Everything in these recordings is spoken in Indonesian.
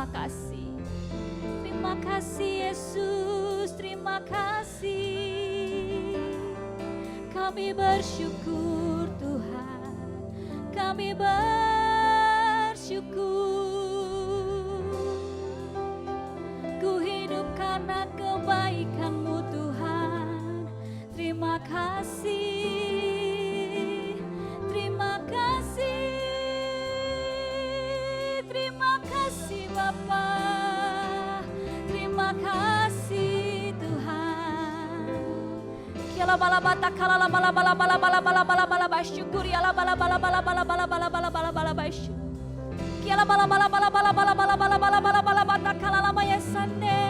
terima kasih. Terima kasih Yesus, terima kasih. Kami bersyukur Tuhan, kami bersyukur. Ku hidup karena kebaikan-Mu Tuhan. Terima kasih, terima kasih, terima kasih Bapa, terima kasih Tuhan. Kiala bala bata kala la bala bala bala bala bala bala bala bersyukur ya la bala bala bala bala bala bala bala bala bala bersyukur. Kiala bala bala bala bala bala bala bala bala bala bala bata kala la maya sande.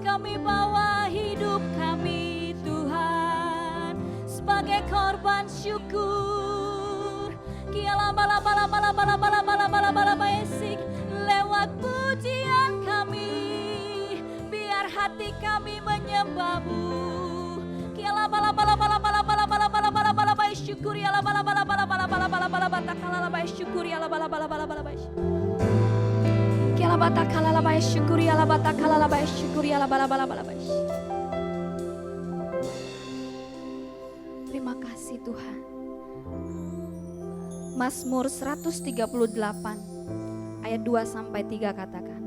Kami bawa hidup kami Tuhan sebagai korban syukur. Kiala bala bala bala bala bala bala bala bala basic lewat pujian kami, biar hati kami menyembah-Mu. Kiala bala bala bala bala bala bala bala bala bala bersyukur ya la bala bala bala bala bala bala bala bata kala la bersyukur ya la bala bala bala bala bersyukur. Kiala bata kala la bersyukur ya la bata kala la bersyukur ya la bala bala bala bersyukur. Terima kasih Tuhan. Mazmur 138 ayat 2-3 katakan,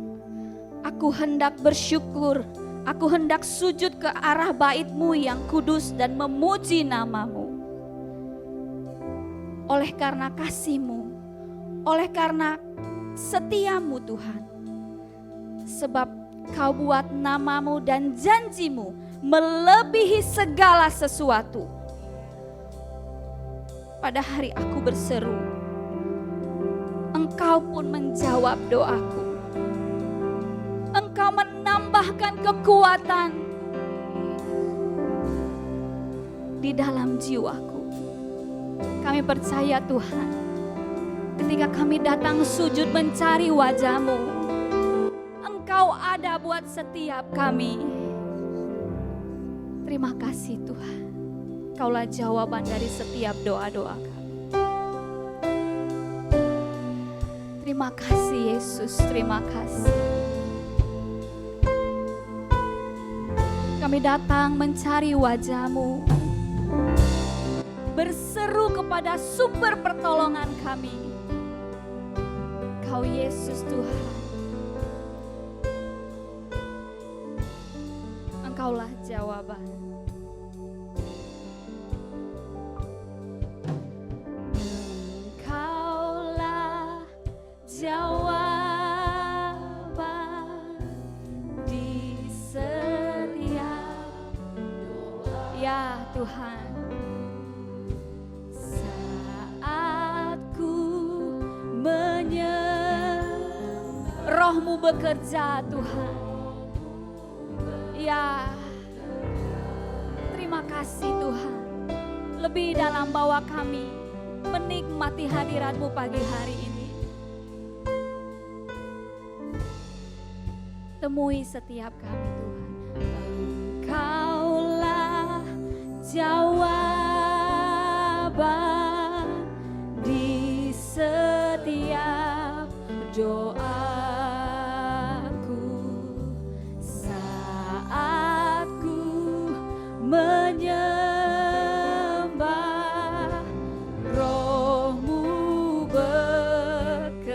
aku hendak bersyukur, aku hendak sujud ke arah bait-Mu yang kudus dan memuji nama-Mu. Oleh karena kasih-Mu, oleh karena setia-Mu Tuhan. Sebab Kau buat nama-Mu dan janji-Mu melebihi segala sesuatu. Pada hari aku berseru, Engkau pun menjawab doaku. Engkau menambahkan kekuatan di dalam jiwaku. Kami percaya Tuhan, ketika kami datang sujud mencari wajah-Mu, Engkau ada buat setiap kami. Terima kasih Tuhan, Kaulah jawaban dari setiap doa-doa kami. Terima kasih Yesus, terima kasih. Kami datang mencari wajah-Mu, berseru kepada sumber pertolongan kami. Kau Yesus Tuhan. Engkaulah jawaban. Ya Tuhan, saat ku Roh-Mu bekerja Tuhan. Ya, terima kasih Tuhan. Lebih dalam bahwa kami menikmati hadirat-Mu pagi hari ini. Temui setiap kami Tuhan. Engkaulah jawaban di setiap doaku saat ku menyembah, Roh-Mu bekerja.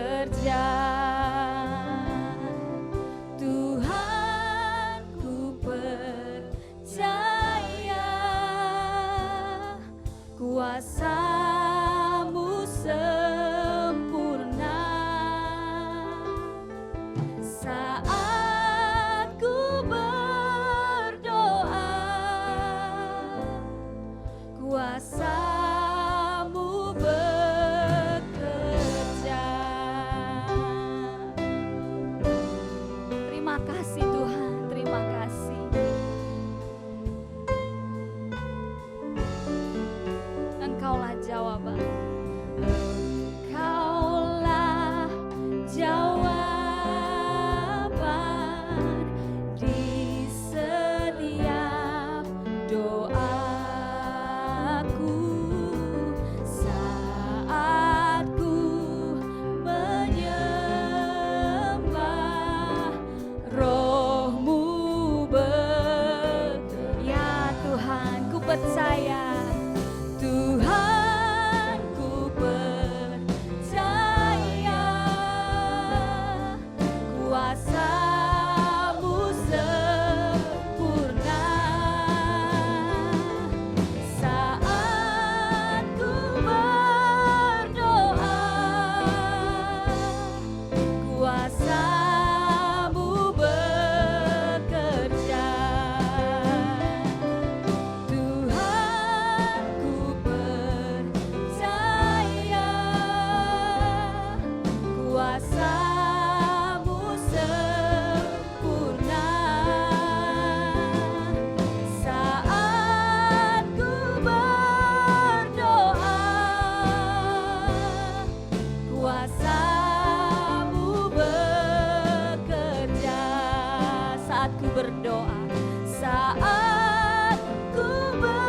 Tuhan, ku percaya kuasa-Mu sempurna saat ku berdoa. Kuasa-Mu bekerja. Terima kasih Tuhan, terima kasih. Engkaulah jawaban. Engkaulah jawaban di setiap doaku saat ku menyembah, Roh-Mu ya Tuhan, ku percaya. Tuhan, ku percaya kuasa-Mu sempurna saat ku berdoa. Kuasa-Mu bekerja. Tuhan, ku percaya kuasa-Mu sempurna saat ku berdoa. Kuasa-Mu bekerja saat ku berdoa. Saat ku berdoa,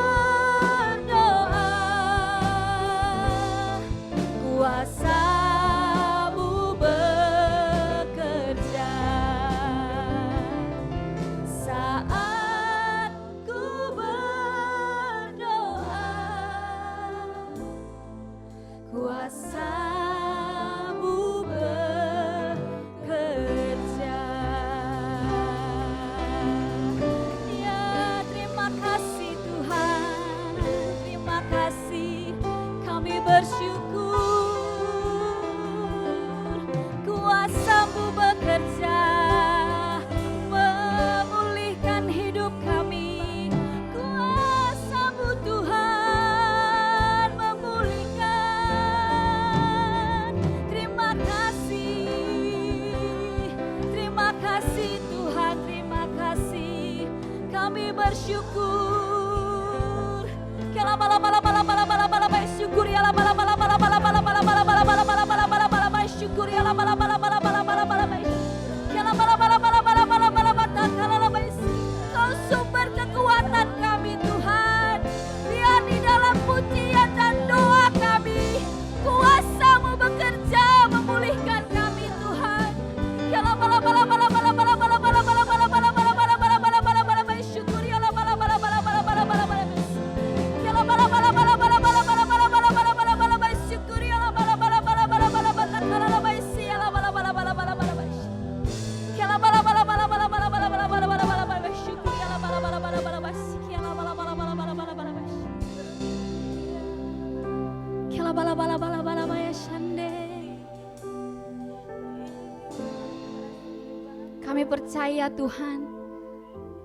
kuasa-Mu bekerja. Saat ku berdoa, kuasa-Mu bekerja. Ya, terima kasih Tuhan, terima kasih. Kami bersyukur kuasa-Mu bekerja memulihkan hidup kami. Kuasa-Mu Tuhan memulihkan. Terima kasih Tuhan, terima kasih. Kami bersyukur. Syukur ya syukur ya Kau sumber kekuatan kami Tuhan. Biar di dalam pujian dan doa kami, kuasa-Mu bekerja memulihkan kami Tuhan. Syukur ya Kami percaya Tuhan,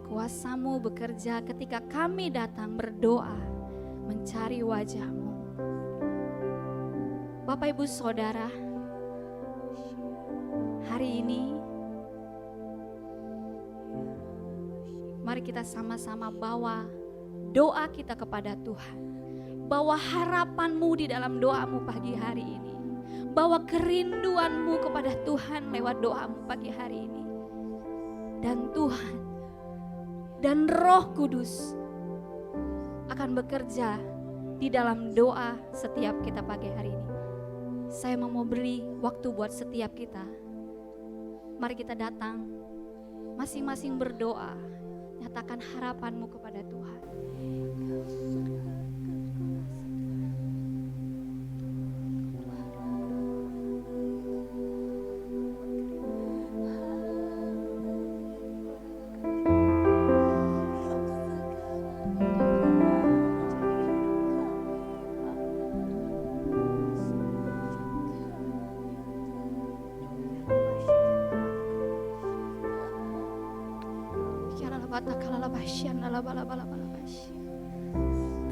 Kuasa-Mu bekerja ketika kami datang berdoa, mencari wajah-Mu. Bapak Ibu Saudara, hari ini mari kita sama-sama bawa doa kita kepada Tuhan. Bawa harapan-Mu di dalam doa-Mu pagi hari ini. Bawa kerinduan-Mu kepada Tuhan lewat doa-Mu pagi hari ini. Dan Tuhan dan Roh Kudus akan bekerja di dalam doa setiap kita pagi hari ini. Saya mau beri waktu buat setiap kita. Mari kita datang masing-masing berdoa. Nyatakan harapan-Mu kepada Tuhan.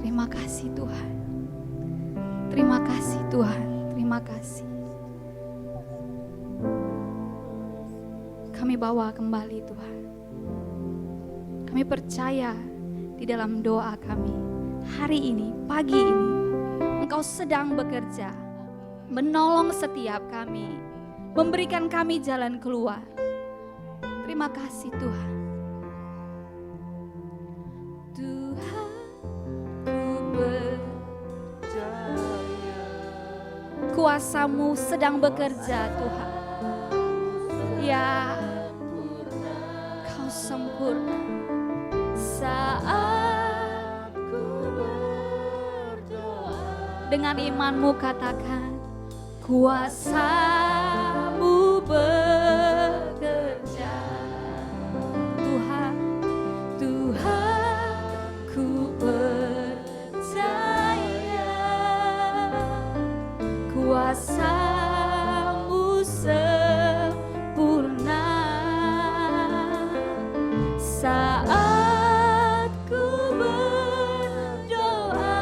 Terima kasih Tuhan. Terima kasih Tuhan. Terima kasih. Kami bawa kembali Tuhan. Kami percaya di dalam doa kami hari ini, pagi ini, Engkau sedang bekerja, menolong setiap kami, memberikan kami jalan keluar. Terima kasih Tuhan. Kuasa-Mu sedang bekerja Tuhan. Ya, Kau sempurna. Saat ku berdoa, dengan iman-Mu katakan, kuasa-Mu bekerja. Tuhan, Tuhan, ku percaya. Kuasa-Mu sempurna. Saat ku berdoa,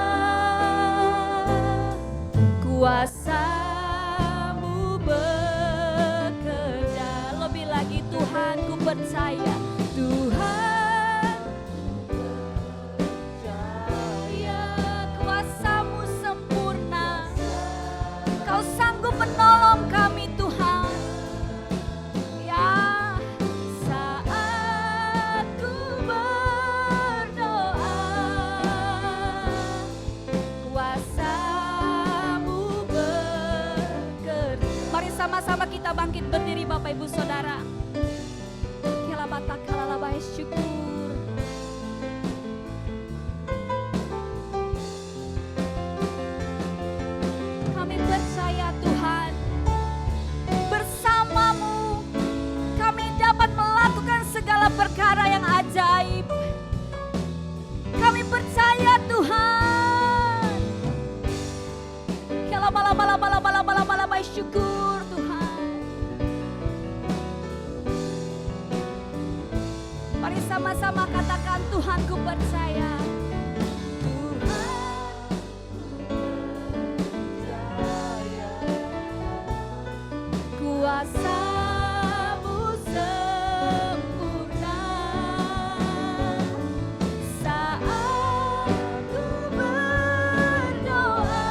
kuasa-Mu bekerja. Lebih lagi Tuhan, ku percaya. Tuhan, percaya. Kuasa-Mu sempurna. Kau sanggup menolong kami Tuhan. Ya, saat ku berdoa, kuasa-Mu bekerja. Mari sama-sama kita bangkit berdiri Bapak Ibu Saudara. Syukur. Kami percaya Tuhan, bersama-Mu kami dapat melakukan segala perkara yang ajaib. Kami percaya Tuhan. Syukur Tuhan. Mari sama-sama katakan, Tuhan ku percaya. Kuasa-Mu sempurna. Saat ku berdoa,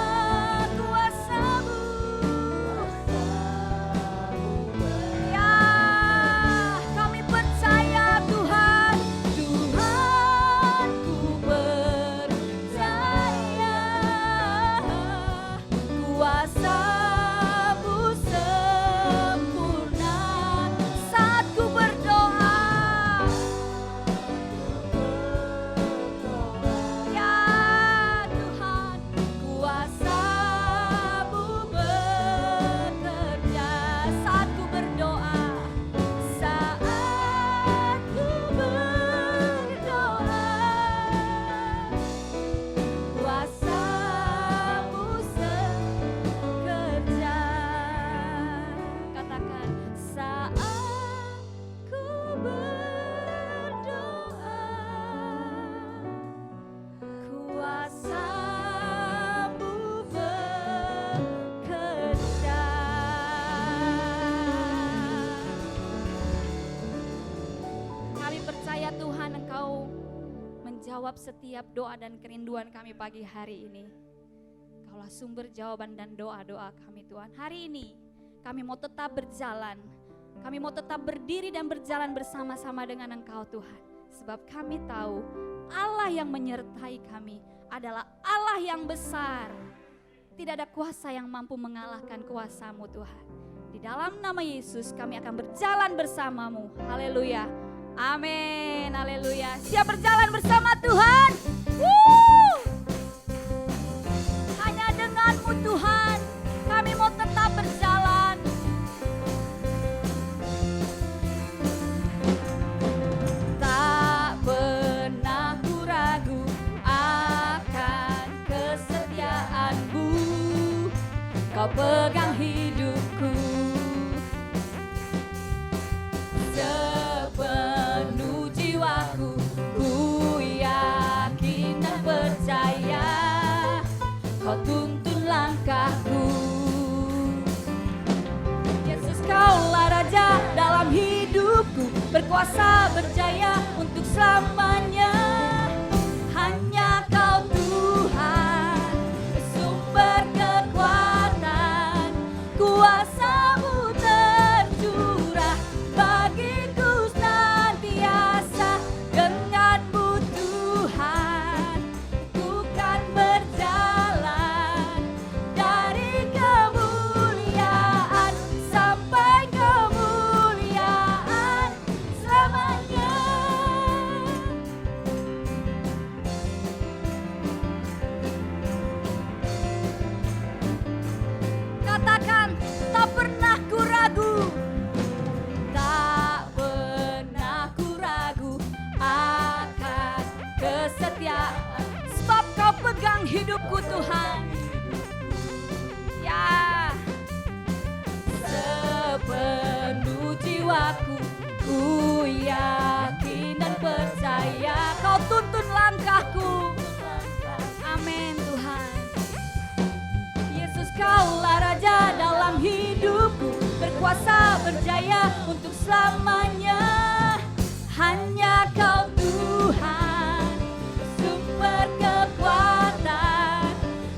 kuasa-Mu. Ya, kami percaya Tuhan. Tuhan ku percaya. Kuasa-Mu sempurna. Tuhan, Engkau menjawab setiap doa dan kerinduan kami pagi hari ini. Engkaulah sumber jawaban dan doa-doa kami Tuhan. Hari ini kami mau tetap berjalan, kami mau tetap berdiri dan berjalan bersama-sama dengan Engkau Tuhan. Sebab kami tahu Allah yang menyertai kami adalah Allah yang besar. Tidak ada kuasa yang mampu mengalahkan kuasa-Mu Tuhan. Di dalam nama Yesus kami akan berjalan bersama-Mu. Haleluya. Amin. Haleluya. Siap berjalan bersama Tuhan. Hanya dengan-Mu Tuhan kami mau tetap berjalan. Tak pernah ku ragu akan kesetiaan-Mu. Kau pegang hidupku sepenuh jiwaku, ku yakin dan percaya Kau tuntun langkahku. Yesus, Kaulah Raja dalam hidupku, berkuasa berjaya untuk selamanya. Hanya Kau Tuhan, sumber kekuatan, kuasa-Mu tercurah bagiku senantiasa. Dengan-Mu Tuhan, ku kan berjalan dari kemuliaan sampai kemuliaan selamanya. Katakan, tak pernah ku ragu, tak pernah ku ragu akan kesetiaan. Sebab Kau pegang hidupku Tuhan. Ya, sepenuh jiwaku, ku yakin dan percaya Kau tuntun langkahku. Amin Tuhan. Yesus, Kaulah Raja dalam hidupku, berkuasa berjaya untuk selamanya. Hanya Kau Tuhan, sumber kekuatan,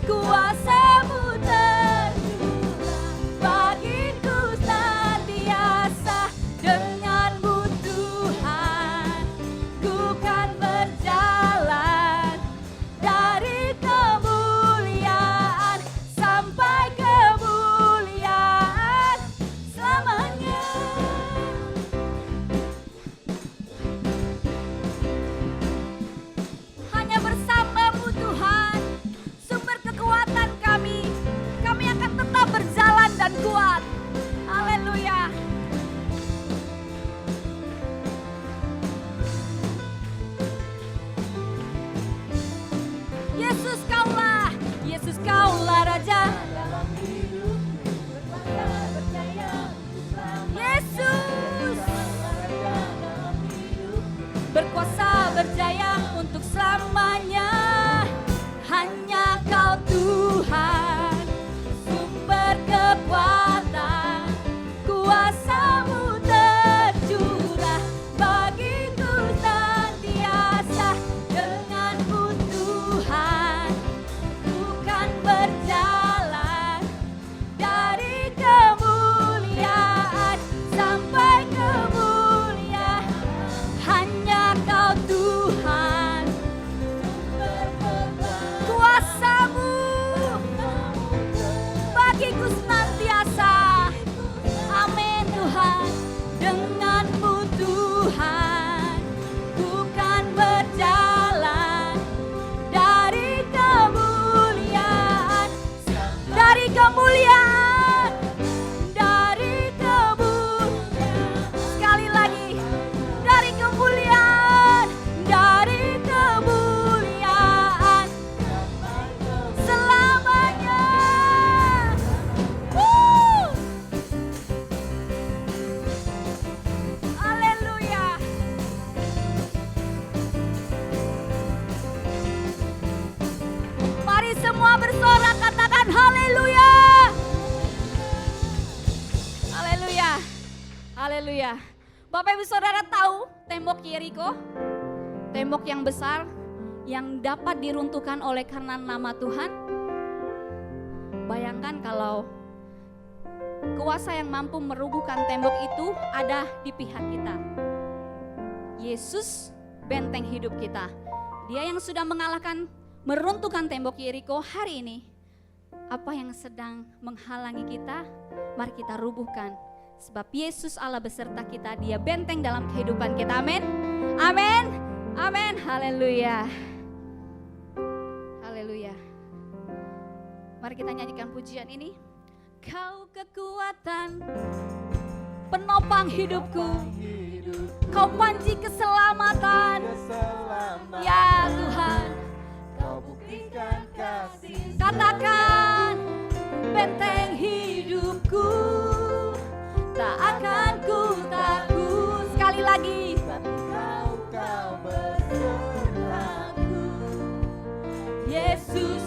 kuasa-Mu tercurah bagiku senantiasa. Dengan-Mu Tuhan, ku kan berjalan dari kemuliaan sampai kemuliaan selamanya. Hanya bersama-Mu Tuhan, sumber kekuatan kami akan tetap berjalan dan kuat. Haleluya. Yesus Kaulah Raja dalam hidupku, berkuasa berjaya untuk selamanya. Yesus, berkuasa berjaya untuk selamanya. Hanya Kau Tuhan, sumber kekuatan, kuasa-Mu tercurah bagiku senantiasa. Dengan-Mu Tuhan, ku kan berjalan dari kemuliaan sampai kemuliaan. Hanya Kau Tuhan, kuasa-Mu bagiku senantiasa. Amin Tuhan. Dengan-Mu Tuhan, ku kan berjalan dari kemuliaan, dari kemuliaan, dari kemuliaan. Sekali lagi, dari kemuliaan, dari kemuliaan selamanya. Haleluya. Mari semua bersorak, katakan haleluya. Haleluya. Haleluya. Bapak Ibu Saudara tahu tembok Yeriko, tembok yang besar yang dapat diruntuhkan oleh karena nama Tuhan. Bayangkan kalau kuasa yang mampu merubuhkan tembok itu ada di pihak kita. Yesus benteng hidup kita. Dia yang sudah mengalahkan, meruntuhkan tembok Yeriko. Hari ini apa yang sedang menghalangi kita, mari kita rubuhkan. Sebab Yesus Allah beserta kita, Dia benteng dalam kehidupan kita. Amin. Amin. Amin. Haleluya. Haleluya. Mari kita nyanyikan pujian ini. Kau kekuatan penopang hidupku, Kau panji keselamatan. Ya Tuhan, Kau buktikan kasih. Katakan, benteng hidupku, tak akan ku takut. Sekali lagi, Kau besertaku. Yesus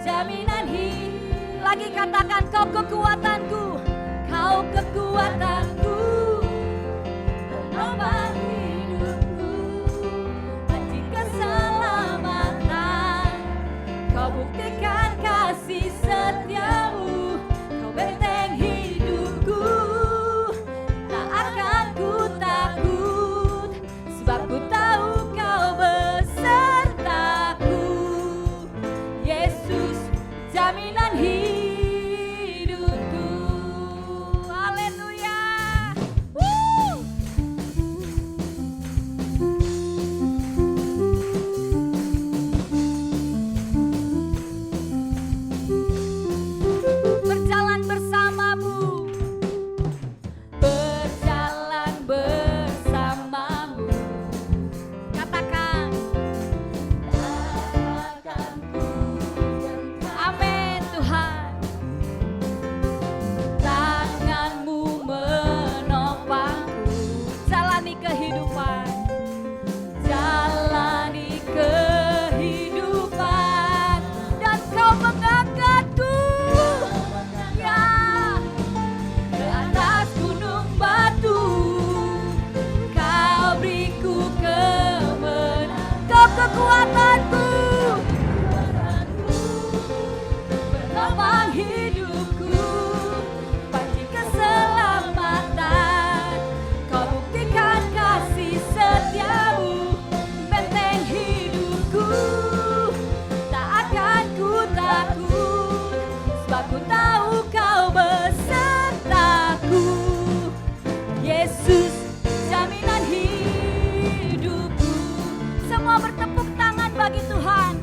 jaminan hidup. Lagi katakan, Kau kekuatanku, Kau kekuatanku, penopang hidupku, panji keselamatan. Kau buktikan kasih setiamu, Kau benteng hidupku, tak akan ku takut, sebab ku tahu Kau besertaku. Yesus jaminan hidupku. Haleluya. Berjalan bersamamu, berjalan bersamamu. Katakan, amin Tuhan. Tanganmu menopangku, jalani kehidupan, jalani kehidupan, dan Kau mengangkatku, ya, ke atas gunung batu. Kau beriku kemenangan. Kau kekuatanku, penopang hidupku, panji keselamatan. Kau buktikan kasih setiamu, benteng hidupku, tak akan ku takut, sebab ku tahu Kau besertaku. Yesus jaminan hidupku. Semua bertepuk tangan bagi Tuhan.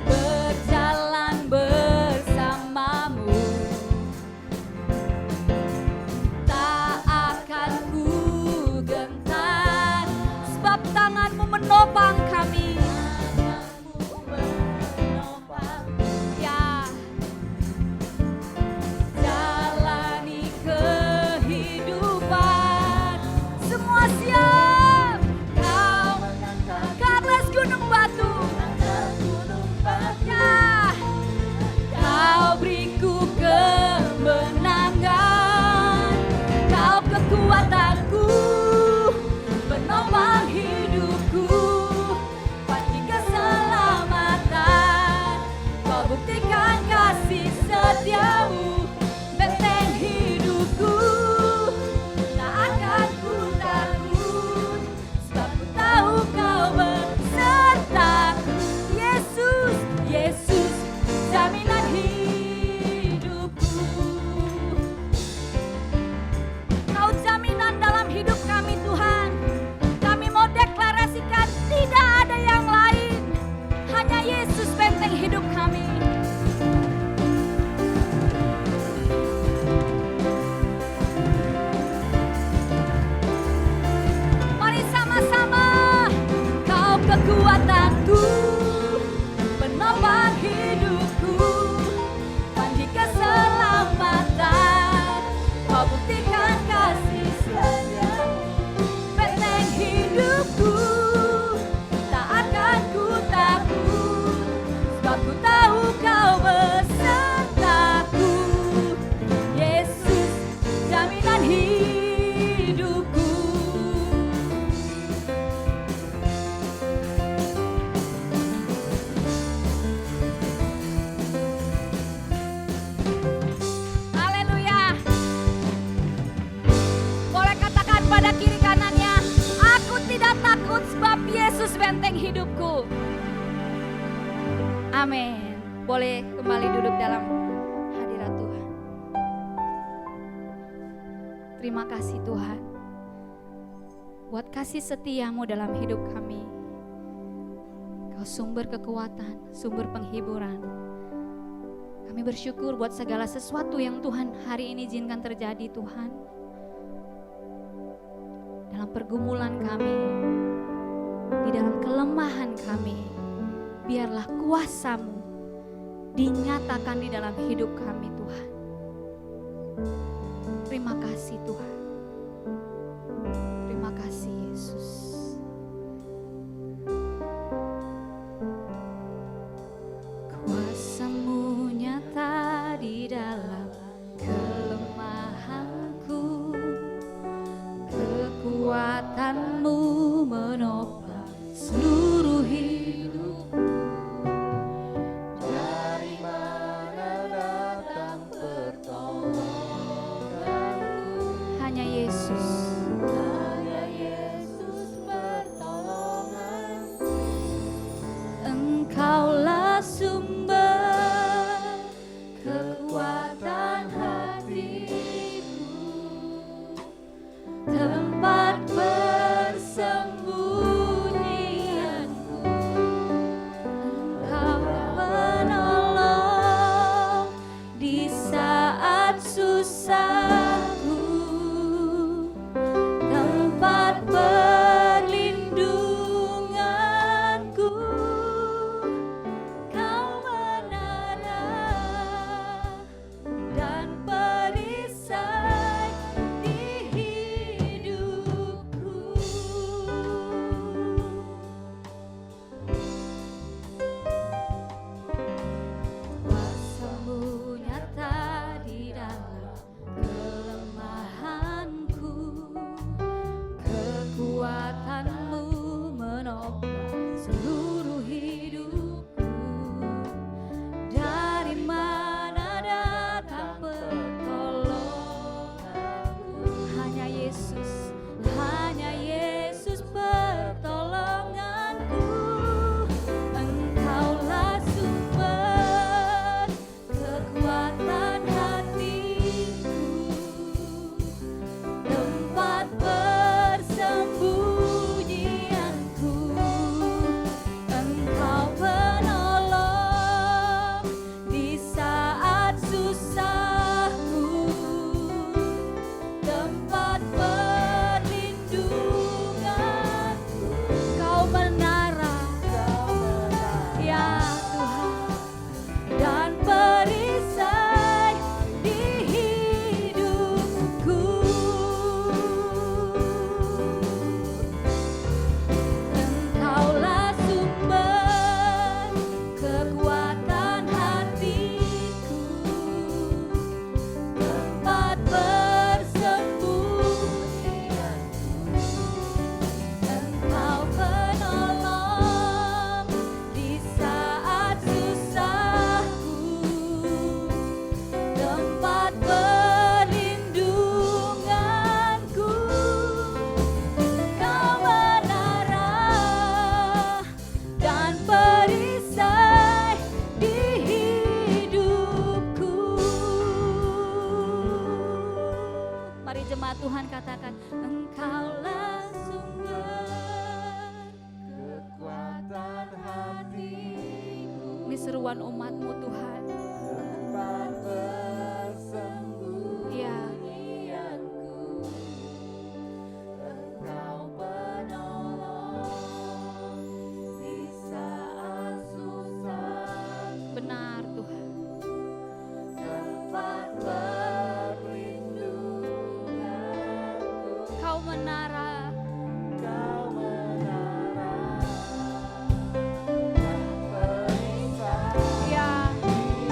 Berjalan bersamamu, tak akan ku gentar, sebab tanganmu menopang kami. Ya, jalani kehidupan. Semua siap. Kau ke atas gunung batu. Ya, Kau beriku kemenangan. Kau kekuatanku, penopang hidupku, panji keselamatan. Kau buktikan kasih setiamu, benteng hidupku, tak akan ku takut, sebab ku tahu Kau besertaku. Yesus, Yesus jaminan hidupku. Kau jaminan dalam hidup kami Tuhan. Kami mau deklarasikan tidak ada yang lain, hanya Yesus benteng hidup kami. benteng hidupku. Amin. Boleh kembali duduk dalam hadirat Tuhan. Terima kasih Tuhan buat kasih setiamu dalam hidup kami. Kau sumber kekuatan, sumber penghiburan. Kami bersyukur buat segala sesuatu yang Tuhan hari ini izinkan terjadi Tuhan. Dalam pergumulan kami, di dalam kelemahan kami, biarlah kuasa-Mu dinyatakan di dalam hidup kami Tuhan. Terima kasih Tuhan. Terima kasih Yesus. Kuasa-Mu nyata di dalam kelemahanku, kekuatan-Mu menopang seluruh hidup. Dari mana datang pertolonganku? Hanya Yesus. Hanya Yesus pertolonganku. Engkaulah sumber Kekuatan hatiku, tempat persembunyianku. Engkau menolong di saat susahku, tempat perlindunganku. Kau menara dan perisai di hidupku. Kuasa-Mu nyata di dalam kelemahanku, kekuatan-Mu menopang seluruh hidupku. Dari mana datang pertolonganku? Hanya Yesus, hanya Yesus pertolonganku. Engkaulah sumber kekuatan hatiku, tempat persembunyianku. Engkau penolong di saat susahku, tempat perlindunganku. Kau menara, ya Tuhan, dan perisai di hidupku. Engkaulah sumber kekuatan hatiku, tempat persembunyianku. Engkau penolong di saat susahku, tempat perlindunganku. Kau menara dan perisai di hidupku. Mari jemaat Tuhan katakan, Engkaulah sumber. kekuatan hatiku, Ini seruan umat-Mu Tuhan. tempat persembunyianku. Engkau penolong di saat susah, Benar Tuhan. tempat perlindunganku. Kau menara, Kau menara dan perisai ya di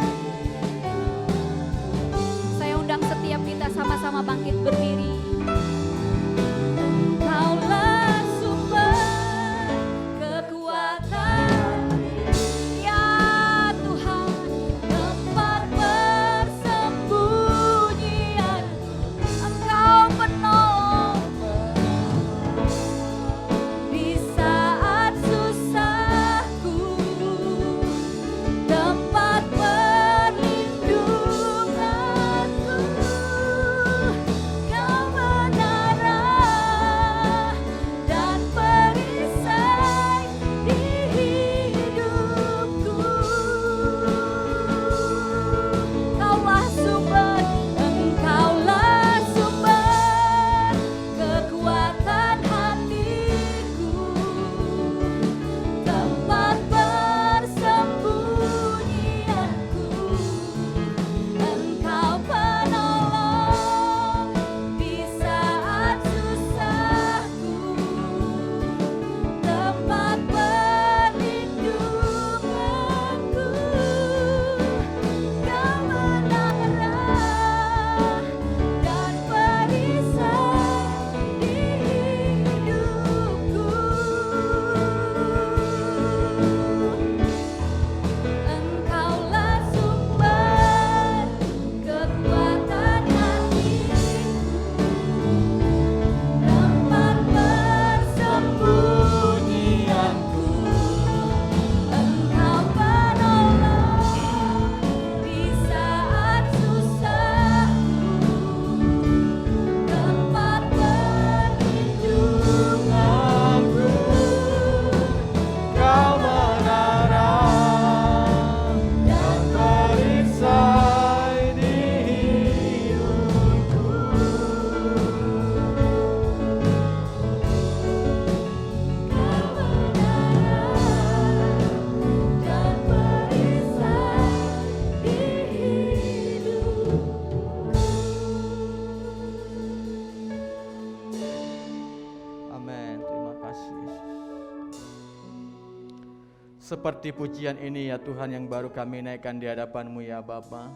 Seperti pujian ini ya Tuhan yang baru kami naikkan di hadapan-Mu ya Bapa.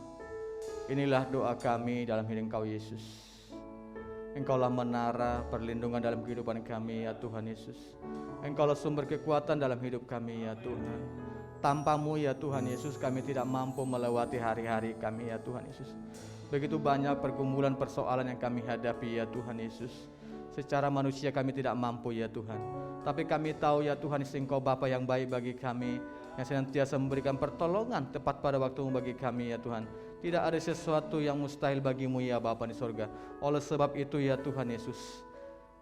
Inilah doa kami dalam hidup Engkau Yesus. Engkaulah menara perlindungan dalam kehidupan kami ya Tuhan Yesus. Engkaulah sumber kekuatan dalam hidup kami ya Tuhan. Tanpa-Mu ya Tuhan Yesus kami tidak mampu melewati hari-hari kami ya Tuhan Yesus. Begitu banyak pergumulan persoalan yang kami hadapi ya Tuhan Yesus. Secara manusia kami tidak mampu ya Tuhan. Tapi kami tahu ya Tuhan Yesus Engkau Bapa yang baik bagi kami, yang senantiasa memberikan pertolongan tepat pada waktu bagi kami ya Tuhan. Tidak ada sesuatu yang mustahil bagimu ya Bapa di sorga. Oleh sebab itu ya Tuhan Yesus,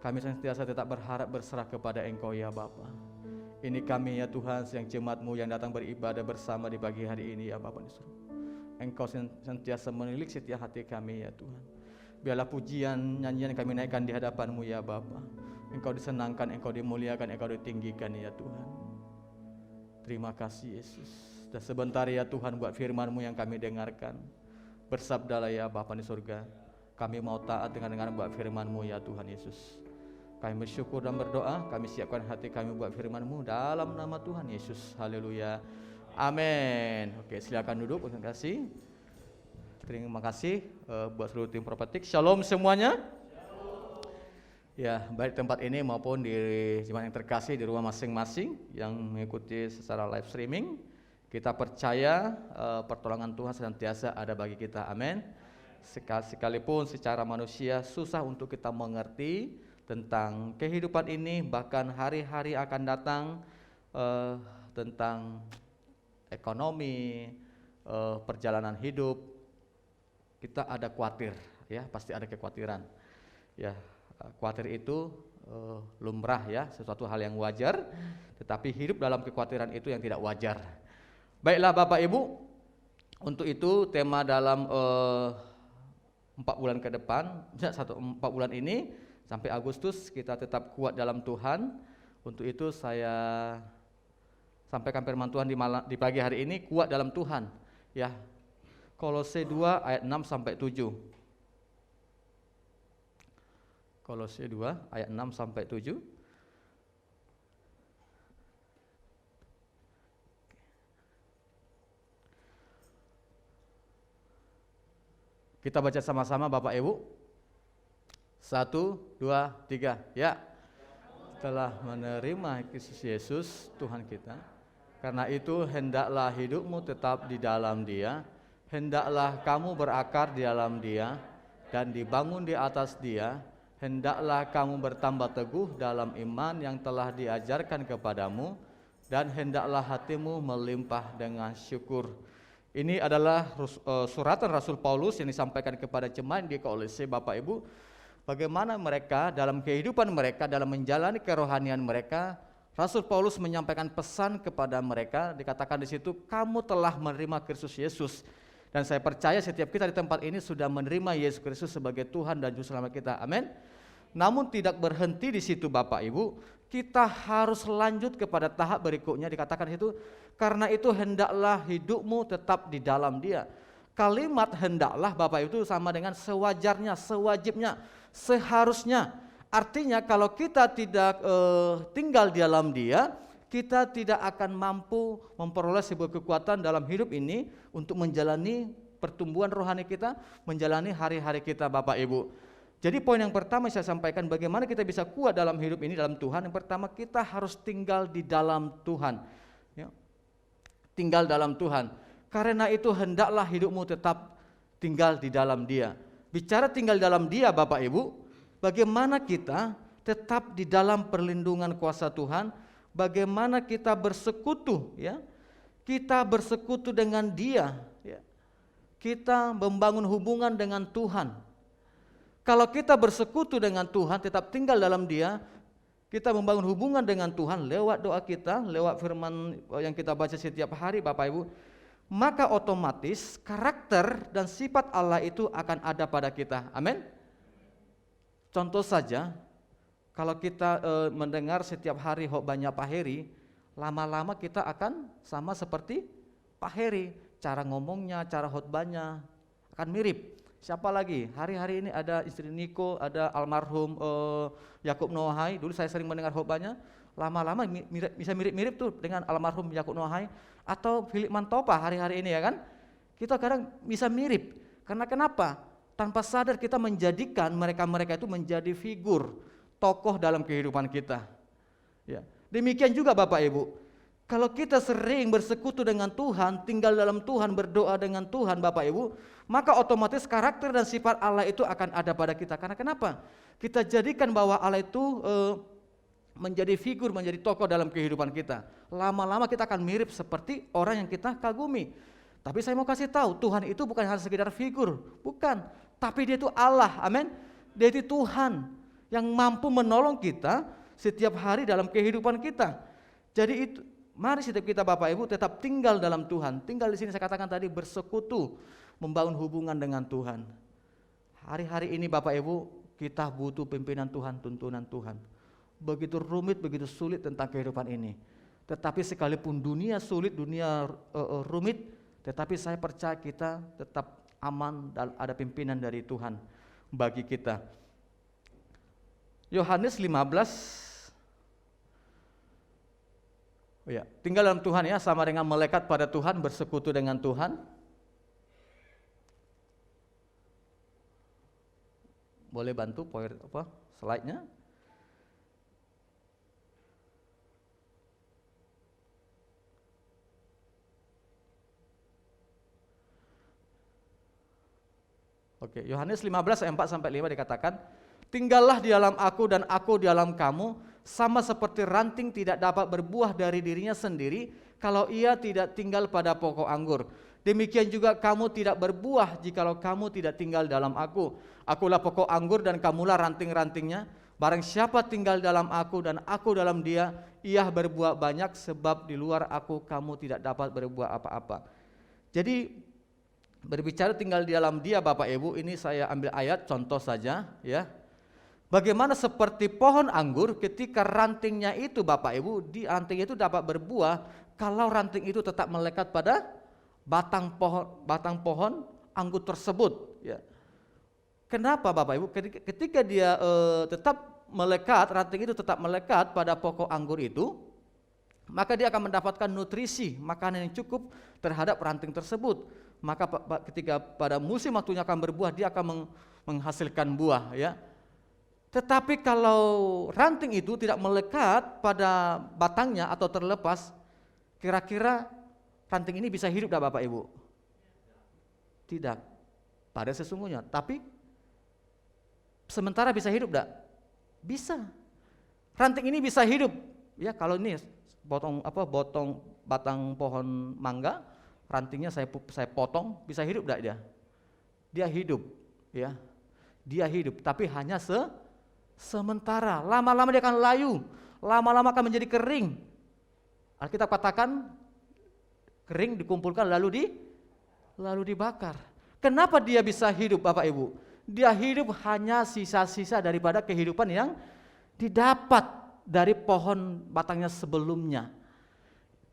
kami senantiasa tetap berharap berserah kepada Engkau ya Bapa. Ini kami ya Tuhan yang jemaat-Mu yang datang beribadah bersama di pagi hari ini ya Bapa di sorga. Engkau senantiasa menilik setiap hati kami ya Tuhan. Biarlah pujian, nyanyian yang kami naikkan di hadapan-Mu ya Bapa. Engkau disenangkan, Engkau dimuliakan, Engkau ditinggikan ya Tuhan. Terima kasih Yesus. Dan sebentar ya Tuhan buat firman-Mu yang kami dengarkan. Bersabdalah ya Bapa di surga. Kami mau taat dengan buat firman-Mu ya Tuhan Yesus. Kami bersyukur dan berdoa, kami siapkan hati kami buat firman-Mu dalam nama Tuhan Yesus. Haleluya. Amin. Oke, silakan duduk. Terima kasih. Terima kasih buat seluruh tim Prophetic. Shalom semuanya. Ya, baik tempat ini maupun di jemaat yang terkasih di rumah masing-masing yang mengikuti secara live streaming. Kita percaya pertolongan Tuhan senantiasa ada bagi kita. Amin. Sekalipun secara manusia susah untuk kita mengerti tentang kehidupan ini, bahkan hari-hari akan datang tentang ekonomi, perjalanan hidup. Kita ada khawatir, ya pasti ada kekhawatiran. Ya, khawatir itu lumrah ya, sesuatu hal yang wajar. Tetapi hidup dalam kekhawatiran itu yang tidak wajar. Baiklah Bapak Ibu, untuk itu tema dalam 4 bulan ke depan, 4 bulan ini sampai Agustus kita tetap kuat dalam Tuhan. Untuk itu saya sampaikan firman Tuhan di pagi hari ini, kuat dalam Tuhan. Ya. Kolose 2 ayat 6 sampai 7. Kolose 2 ayat 6 sampai 7. Kita baca sama-sama Bapak Ibu. 1, 2, 3. Ya. Telah menerima Kristus Yesus Tuhan kita. Karena itu hendaklah hidupmu tetap di dalam Dia. Hendaklah kamu berakar di dalam Dia dan dibangun di atas Dia. Hendaklah kamu bertambah teguh dalam iman yang telah diajarkan kepadamu, dan hendaklah hatimu melimpah dengan syukur. Ini adalah suratan Rasul Paulus yang disampaikan kepada jemaat di Kolose Bapak Ibu. Bagaimana mereka dalam kehidupan mereka, dalam menjalani kerohanian mereka, Rasul Paulus menyampaikan pesan kepada mereka. Dikatakan di situ, kamu telah menerima Kristus Yesus. Dan saya percaya setiap kita di tempat ini sudah menerima Yesus Kristus sebagai Tuhan dan Juru Selamat kita. Amin. Namun tidak berhenti di situ Bapak Ibu, kita harus lanjut kepada tahap berikutnya. Dikatakan itu, karena itu hendaklah hidupmu tetap di dalam Dia. Kalimat hendaklah Bapak Ibu itu sama dengan sewajarnya, sewajibnya, seharusnya. Artinya kalau kita tidak tinggal di dalam Dia, kita tidak akan mampu memperoleh sebuah kekuatan dalam hidup ini untuk menjalani pertumbuhan rohani kita, menjalani hari-hari kita Bapak Ibu. Jadi poin yang pertama saya sampaikan, bagaimana kita bisa kuat dalam hidup ini dalam Tuhan. Yang pertama, kita harus tinggal di dalam Tuhan. Ya. Tinggal dalam Tuhan. Karena itu hendaklah hidupmu tetap tinggal di dalam Dia. Bicara tinggal dalam Dia Bapak Ibu, bagaimana kita tetap di dalam perlindungan kuasa Tuhan, bagaimana kita bersekutu, ya, kita bersekutu dengan Dia, ya. Kita membangun hubungan dengan Tuhan. Kalau kita bersekutu dengan Tuhan, tetap tinggal dalam Dia, kita membangun hubungan dengan Tuhan lewat doa kita, lewat firman yang kita baca setiap hari Bapak Ibu, maka otomatis karakter dan sifat Allah itu akan ada pada kita. Amin. Contoh saja, kalau kita mendengar setiap hari khotbahnya Pak Heri, lama-lama kita akan sama seperti Pak Heri. Cara ngomongnya, cara khotbahnya akan mirip. Siapa lagi? Hari-hari ini ada istri Niko, ada almarhum Yakub Noahai. Dulu saya sering mendengar khotbahnya. Lama-lama bisa mirip-mirip tuh dengan almarhum Yakub Noahai atau Philip Mantopa hari-hari ini ya kan. Kita kadang bisa mirip. Karena kenapa? Tanpa sadar kita menjadikan mereka-mereka itu menjadi figur, tokoh dalam kehidupan kita. Ya. Demikian juga Bapak Ibu. Kalau kita sering bersekutu dengan Tuhan, tinggal dalam Tuhan, berdoa dengan Tuhan Bapak Ibu, maka otomatis karakter dan sifat Allah itu akan ada pada kita. Karena kenapa? Kita jadikan bahwa Allah itu menjadi figur, menjadi tokoh dalam kehidupan kita. Lama-lama kita akan mirip seperti orang yang kita kagumi. Tapi saya mau kasih tahu, Tuhan itu bukan hanya sekedar figur, bukan. Tapi dia itu Allah, amin. Dia itu Tuhan yang mampu menolong kita setiap hari dalam kehidupan kita. Jadi itu, mari setiap kita Bapak Ibu tetap tinggal dalam Tuhan. Tinggal di sini saya katakan tadi bersekutu, membangun hubungan dengan Tuhan. Hari-hari ini Bapak Ibu kita butuh pimpinan Tuhan, tuntunan Tuhan. Begitu rumit, begitu sulit tentang kehidupan ini. Tetapi sekalipun dunia sulit, dunia rumit, tetapi saya percaya kita tetap aman dan ada pimpinan dari Tuhan bagi kita. Yohanes 15. Oh ya, tinggal dalam Tuhan ya, sama dengan melekat pada Tuhan, bersekutu dengan Tuhan. Boleh bantu poin slide-nya? Oke, Yohanes 15 ayat 4 sampai 5 dikatakan, tinggallah di dalam aku dan aku di dalam kamu, sama seperti ranting tidak dapat berbuah dari dirinya sendiri kalau ia tidak tinggal pada pokok anggur. Demikian juga kamu tidak berbuah jikalau kamu tidak tinggal dalam aku. Akulah pokok anggur dan kamulah ranting-rantingnya. Barang siapa tinggal dalam aku dan aku dalam dia, ia berbuah banyak, sebab di luar aku kamu tidak dapat berbuah apa-apa. Jadi berbicara tinggal di dalam dia Bapak Ibu, ini saya ambil ayat contoh saja ya. Bagaimana seperti pohon anggur ketika rantingnya itu Bapak Ibu, di ranting itu dapat berbuah kalau ranting itu tetap melekat pada batang pohon anggur tersebut ya. Kenapa Bapak Ibu? Ketika dia tetap melekat, ranting itu tetap melekat pada pokok anggur itu, maka dia akan mendapatkan nutrisi, makanan yang cukup terhadap ranting tersebut. Maka ketika pada musim waktunya akan berbuah, dia akan menghasilkan buah ya. Tetapi kalau ranting itu tidak melekat pada batangnya atau terlepas, kira-kira ranting ini bisa hidup tidak Bapak Ibu? Tidak, pada sesungguhnya. Tapi sementara bisa hidup tidak? Bisa. Ranting ini bisa hidup ya. Kalau ini botong batang pohon mangga, rantingnya saya potong, bisa hidup enggak dia? Dia hidup ya. Dia hidup, tapi hanya sementara. Lama-lama dia akan layu, lama-lama akan menjadi kering. Alkitab katakan kering dikumpulkan lalu dibakar. Kenapa dia bisa hidup Bapak Ibu? Dia hidup hanya sisa-sisa daripada kehidupan yang didapat dari pohon batangnya sebelumnya.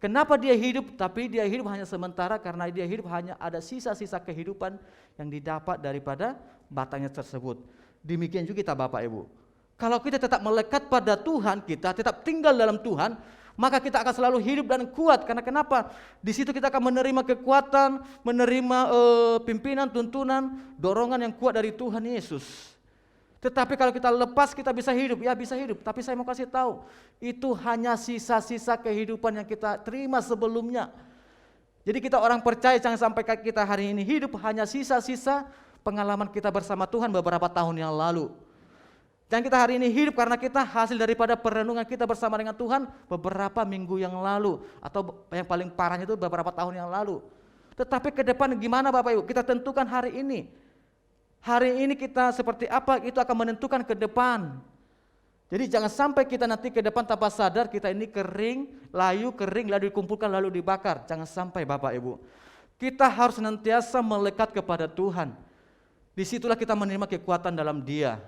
Kenapa dia hidup? Tapi dia hidup hanya sementara karena dia hidup hanya ada sisa-sisa kehidupan yang didapat daripada batangnya tersebut. Demikian juga kita Bapak Ibu. Kalau kita tetap melekat pada Tuhan, kita tetap tinggal dalam Tuhan, maka kita akan selalu hidup dan kuat. Karena kenapa? Di situ kita akan menerima kekuatan, menerima pimpinan, tuntunan, dorongan yang kuat dari Tuhan Yesus. Tetapi kalau kita lepas, kita bisa hidup, ya bisa hidup. Tapi saya mau kasih tahu, itu hanya sisa-sisa kehidupan yang kita terima sebelumnya. Jadi kita orang percaya jangan sampai kita hari ini hidup hanya sisa-sisa pengalaman kita bersama Tuhan beberapa tahun yang lalu. Dan kita hari ini hidup karena kita hasil daripada perenungan kita bersama dengan Tuhan beberapa minggu yang lalu. Atau yang paling parahnya itu beberapa tahun yang lalu. Tetapi ke depan gimana Bapak Ibu? Kita tentukan hari ini. Hari ini kita seperti apa, itu akan menentukan ke depan. Jadi jangan sampai kita nanti ke depan tanpa sadar kita ini kering, lalu dikumpulkan, lalu dibakar. Jangan sampai Bapak Ibu. Kita harus senantiasa melekat kepada Tuhan. Disitulah kita menerima kekuatan dalam Dia.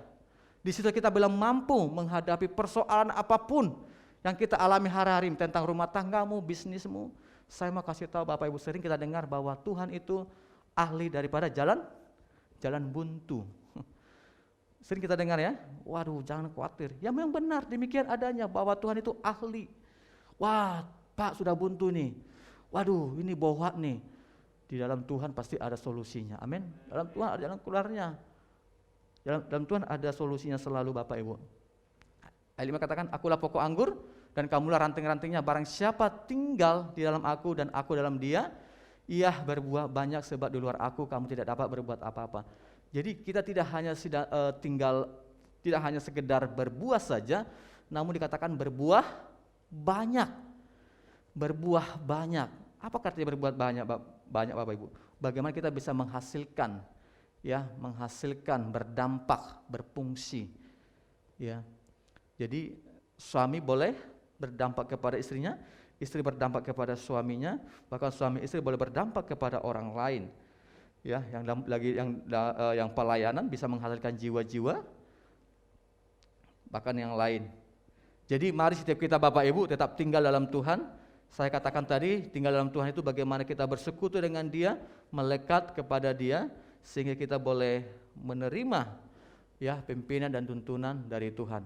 Disitulah kita bilang mampu menghadapi persoalan apapun yang kita alami hari-hari tentang rumah tanggamu, bisnismu. Saya mau kasih tahu Bapak Ibu, sering kita dengar bahwa Tuhan itu ahli daripada jalan buntu. Sering kita dengar ya, waduh jangan khawatir. Ya memang benar, demikian adanya bahwa Tuhan itu ahli. Wah Pak sudah buntu nih, waduh ini bohwat nih. Di dalam Tuhan pasti ada solusinya, amin. Dalam Tuhan ada jalan keluarnya. Dalam Tuhan ada solusinya selalu Bapak Ibu. Ayat 5 katakan, akulah pokok anggur dan kamulah ranting-rantingnya. Barang siapa tinggal di dalam aku dan aku dalam dia, ia berbuah banyak sebab di luar aku kamu tidak dapat berbuat apa-apa. Jadi kita tidak hanya tidak hanya sekedar berbuah saja, namun dikatakan berbuah banyak. Berbuah banyak. Apa artinya berbuah banyak, banyak Bapak Ibu? Bagaimana kita bisa menghasilkan, ya, menghasilkan, berdampak, berfungsi, ya. Jadi suami boleh berdampak kepada istrinya, istri berdampak kepada suaminya, bahkan suami istri boleh berdampak kepada orang lain. Ya, yang pelayanan bisa menghasilkan jiwa-jiwa, bahkan yang lain. Jadi mari setiap kita Bapak Ibu tetap tinggal dalam Tuhan. Saya katakan tadi, tinggal dalam Tuhan itu bagaimana kita bersekutu dengan Dia, melekat kepada Dia, sehingga kita boleh menerima ya pimpinan dan tuntunan dari Tuhan.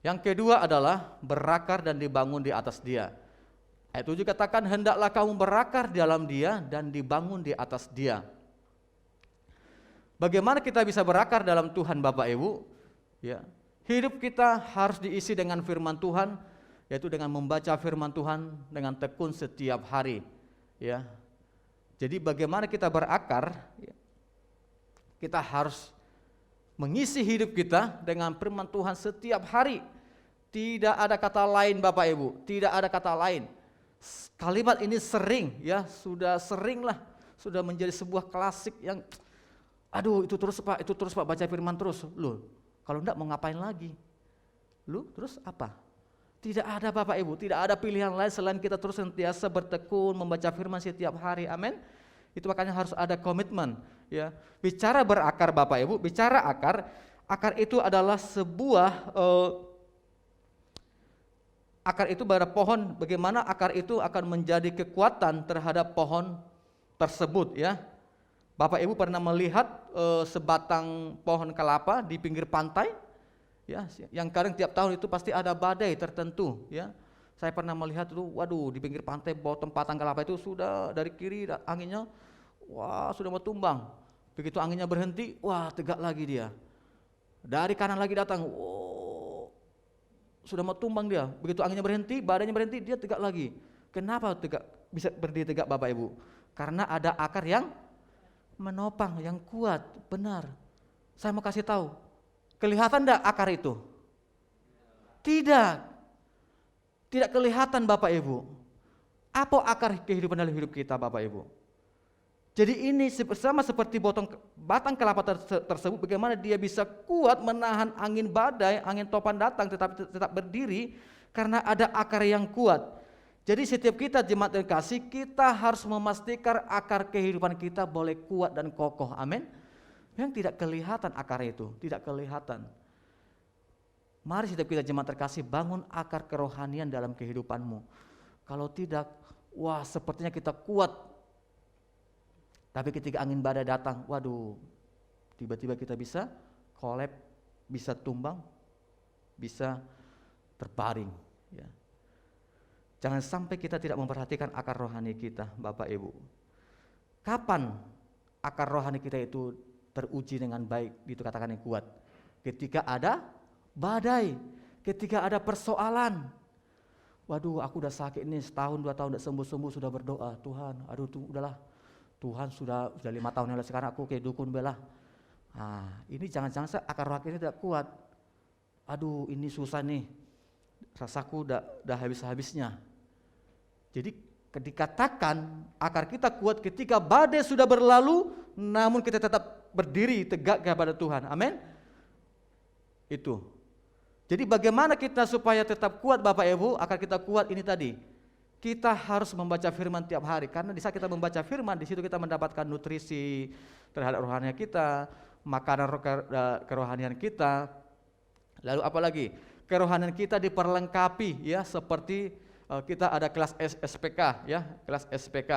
Yang kedua adalah berakar dan dibangun di atas Dia. Ayat 7 katakan, hendaklah kamu berakar di dalam Dia dan dibangun di atas Dia. Bagaimana kita bisa berakar dalam Tuhan Bapak Ibu? Ya, hidup kita harus diisi dengan firman Tuhan, yaitu dengan membaca firman Tuhan dengan tekun setiap hari. Ya, jadi bagaimana kita berakar? Kita harus mengisi hidup kita dengan firman Tuhan setiap hari. Tidak ada kata lain Bapak Ibu, tidak ada kata lain. Kalimat ini sering ya, sudah sering lah, sudah menjadi sebuah klasik yang aduh itu terus Pak baca firman terus. Loh, kalau enggak mau ngapain lagi? Lu terus apa? Tidak ada Bapak Ibu, tidak ada pilihan lain selain kita terus sentiasa bertekun membaca firman setiap hari. Amin. Itu makanya harus ada komitmen ya. Bicara berakar Bapak Ibu, bicara akar itu adalah sebuah akar itu pada pohon, bagaimana akar itu akan menjadi kekuatan terhadap pohon tersebut ya. Bapak Ibu pernah melihat sebatang pohon kelapa di pinggir pantai ya, yang kadang tiap tahun itu pasti ada badai tertentu ya. Saya pernah melihat itu, waduh di pinggir pantai bawah batang kelapa itu sudah dari kiri anginnya, wah sudah mau tumbang. Begitu anginnya berhenti, wah tegak lagi dia. Dari kanan lagi datang, sudah mau tumbang dia. Begitu anginnya berhenti, badainya berhenti, dia tegak lagi. Kenapa bisa berdiri tegak Bapak Ibu? Karena ada akar yang menopang, yang kuat, benar. Saya mau kasih tahu, kelihatan enggak akar itu? Tidak kelihatan Bapak Ibu. Apa akar kehidupan dalam hidup kita Bapak Ibu? Jadi ini sama seperti batang kelapa tersebut, bagaimana dia bisa kuat menahan angin badai, angin topan datang tetapi tetap berdiri karena ada akar yang kuat. Jadi setiap kita jemaat terkasih, kita harus memastikan akar kehidupan kita boleh kuat dan kokoh. Amin. Yang tidak kelihatan akar itu, tidak kelihatan. Mari setiap kita jemaat terkasih bangun akar kerohanian dalam kehidupanmu. Kalau tidak, wah sepertinya kita kuat. Tapi ketika angin badai datang, waduh, tiba-tiba kita bisa collapse, bisa tumbang, bisa terbaring. Ya. Jangan sampai kita tidak memperhatikan akar rohani kita, Bapak Ibu. Kapan akar rohani kita itu teruji dengan baik, itu katakan yang kuat? Ketika ada badai, ketika ada persoalan. Waduh, aku udah sakit ini setahun, 2 tahun udah sembuh-sembuh, sudah berdoa, Tuhan, aduh tuh udahlah. Tuhan sudah 5 tahun yang lalu, sekarang aku kayak dukun belah. Nah, ini jangan-jangan akar rohani ini tidak kuat. Aduh, ini susah nih. Rasaku udah habis-habisnya. Jadi dikatakan akar kita kuat ketika badai sudah berlalu, namun kita tetap berdiri tegak kepada Tuhan. Amin. Itu. Jadi bagaimana kita supaya tetap kuat Bapak Ibu? Akar kita kuat ini tadi. Kita harus membaca firman tiap hari, karena di saat kita membaca firman, di situ kita mendapatkan nutrisi terhadap rohanian kita, makanan kerohanian kita. Lalu apalagi? Kerohanian kita diperlengkapi ya, seperti kita ada kelas SPK ya, kelas SPK.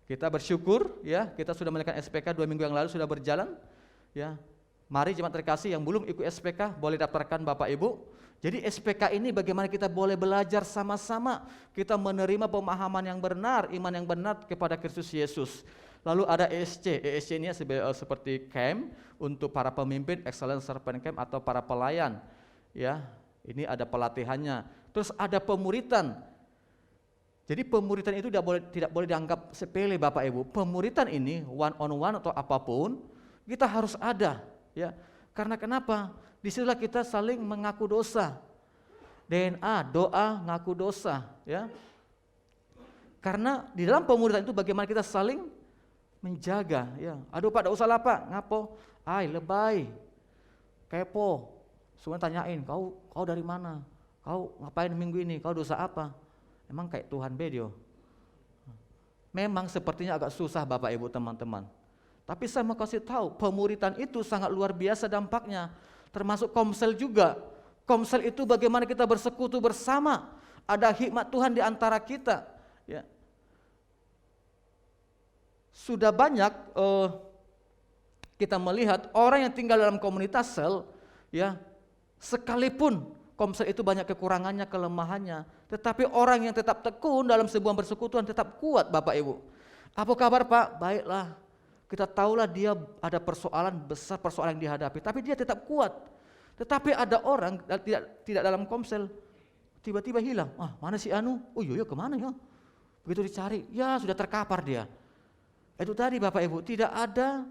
Kita bersyukur ya, kita sudah melakukan SPK 2 minggu yang lalu sudah berjalan ya. Mari jemaat terkasih yang belum ikut SPK boleh daftarkan Bapak Ibu. Jadi SPK ini bagaimana kita boleh belajar sama-sama, kita menerima pemahaman yang benar, iman yang benar kepada Kristus Yesus. Lalu ada ESC, ESC ini seperti camp untuk para pemimpin, Excellent Servant Camp atau para pelayan. Ya, ini ada pelatihannya. Terus ada pemuritan. Jadi pemuritan itu tidak boleh dianggap sepele Bapak Ibu. Pemuritan ini one on one atau apapun kita harus ada. Ya, karena kenapa? Disitulah kita saling mengaku dosa. DNA, doa, ngaku dosa. Ya, karena di dalam pemuritan itu bagaimana kita saling menjaga. Ya, aduh Pak, tidak usah lah Pak, ngapo? Ay, lebay, kepo. Semua tanyain, kau dari mana? Kau ngapain minggu ini? Kau dosa apa? Emang kayak Tuhan bedio. Memang sepertinya agak susah Bapak Ibu teman-teman. Tapi saya mau kasih tahu, pemuritan itu sangat luar biasa dampaknya. Termasuk komsel juga. Komsel itu bagaimana kita bersekutu bersama. Ada hikmat Tuhan di antara kita. Ya. Sudah banyak kita melihat orang yang tinggal dalam komunitas sel, ya, sekalipun komsel itu banyak kekurangannya, kelemahannya, tetapi orang yang tetap tekun dalam sebuah persekutuan tetap kuat Bapak Ibu. Apa kabar Pak? Baiklah. Kita tahulah dia ada persoalan besar, persoalan yang dihadapi, tapi dia tetap kuat. Tetapi ada orang tidak dalam komsel, tiba-tiba hilang. Ah, mana si Anu? Oh iya kemana ya? Begitu dicari, ya sudah terkapar dia. Itu tadi Bapak Ibu, tidak ada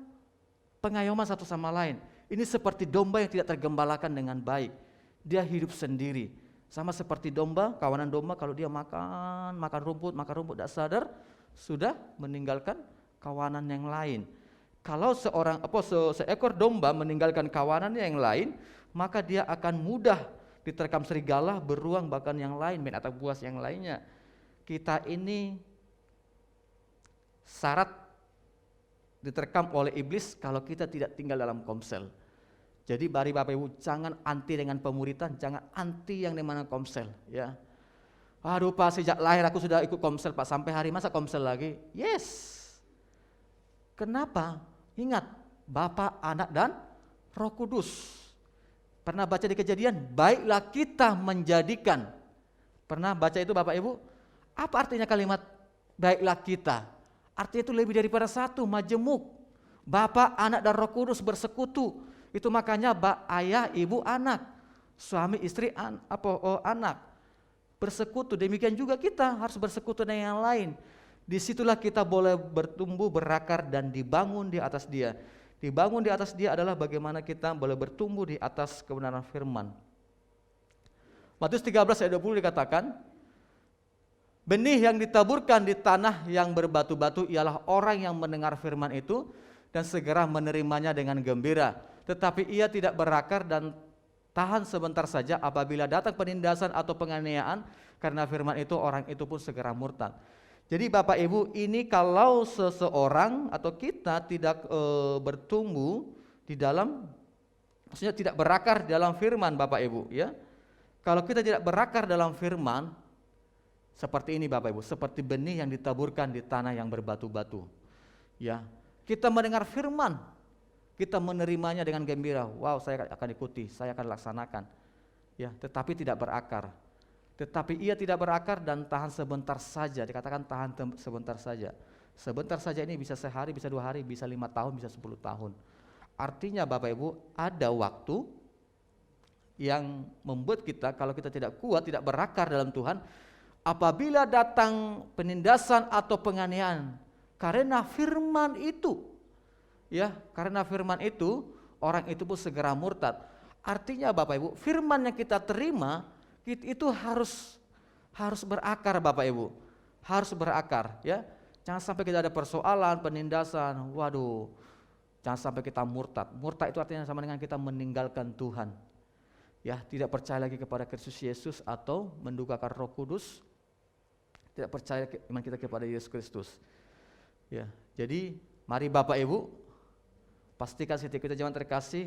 pengayoman satu sama lain. Ini seperti domba yang tidak tergembalakan dengan baik. Dia hidup sendiri. Sama seperti domba, kawanan domba kalau dia makan rumput tidak sadar, sudah meninggalkan kawanan yang lain. Kalau seekor domba meninggalkan kawanannya yang lain, maka dia akan mudah diterkam serigala, beruang, bahkan yang lain, binatang buas yang lainnya. Kita ini syarat diterkam oleh iblis kalau kita tidak tinggal dalam komsel. Jadi mari Bapak Ibu, jangan anti dengan pemuritan, jangan anti yang dimana komsel. Ya, aduh Pak, sejak lahir aku sudah ikut komsel Pak, sampai hari masa komsel lagi? Yes. Kenapa? Ingat, Bapa, Anak, dan Roh Kudus. Pernah baca di Kejadian, baiklah kita menjadikan. Pernah baca itu Bapak Ibu? Apa artinya kalimat baiklah kita? Artinya itu lebih daripada satu, majemuk. Bapa, Anak, dan Roh Kudus bersekutu. Itu makanya ayah, ibu, anak, suami, istri, anak bersekutu. Demikian juga kita harus bersekutu dengan yang lain. Disitulah kita boleh bertumbuh, berakar, dan dibangun di atas Dia. Dibangun di atas Dia adalah bagaimana kita boleh bertumbuh di atas kebenaran firman. Matius 13 ayat 20 dikatakan, benih yang ditaburkan di tanah yang berbatu-batu ialah orang yang mendengar firman itu dan segera menerimanya dengan gembira. Tetapi ia tidak berakar dan tahan sebentar saja, apabila datang penindasan atau penganiayaan karena firman itu, orang itu pun segera murtad. Jadi Bapak Ibu, ini kalau seseorang atau kita tidak bertumbuh di dalam, maksudnya tidak berakar dalam firman Bapak Ibu, ya. Kalau kita tidak berakar dalam firman, seperti ini Bapak Ibu, seperti benih yang ditaburkan di tanah yang berbatu-batu. Ya, kita mendengar firman, kita menerimanya dengan gembira. Wow, saya akan ikuti, saya akan laksanakan. Ya, tetapi tidak berakar. Tetapi ia tidak berakar dan tahan sebentar saja. Dikatakan tahan sebentar saja. Sebentar saja ini bisa sehari, bisa 2 hari, bisa 5 tahun, bisa 10 tahun. Artinya Bapak Ibu, ada waktu yang membuat kita, kalau kita tidak kuat, tidak berakar dalam Tuhan, apabila datang penindasan atau penganiayaan karena firman itu, ya, karena firman itu, orang itu pun segera murtad. Artinya Bapak Ibu, firman yang kita terima itu harus berakar Bapak Ibu, harus berakar, ya. Jangan sampai kita ada persoalan, penindasan, waduh, jangan sampai kita murtad. Murtad itu artinya sama dengan kita meninggalkan Tuhan, ya, tidak percaya lagi kepada Kristus Yesus atau mendukakan Roh Kudus, tidak percaya iman kita kepada Yesus Kristus, ya. Jadi mari Bapak Ibu, pastikan setiap kita jangan terkasih,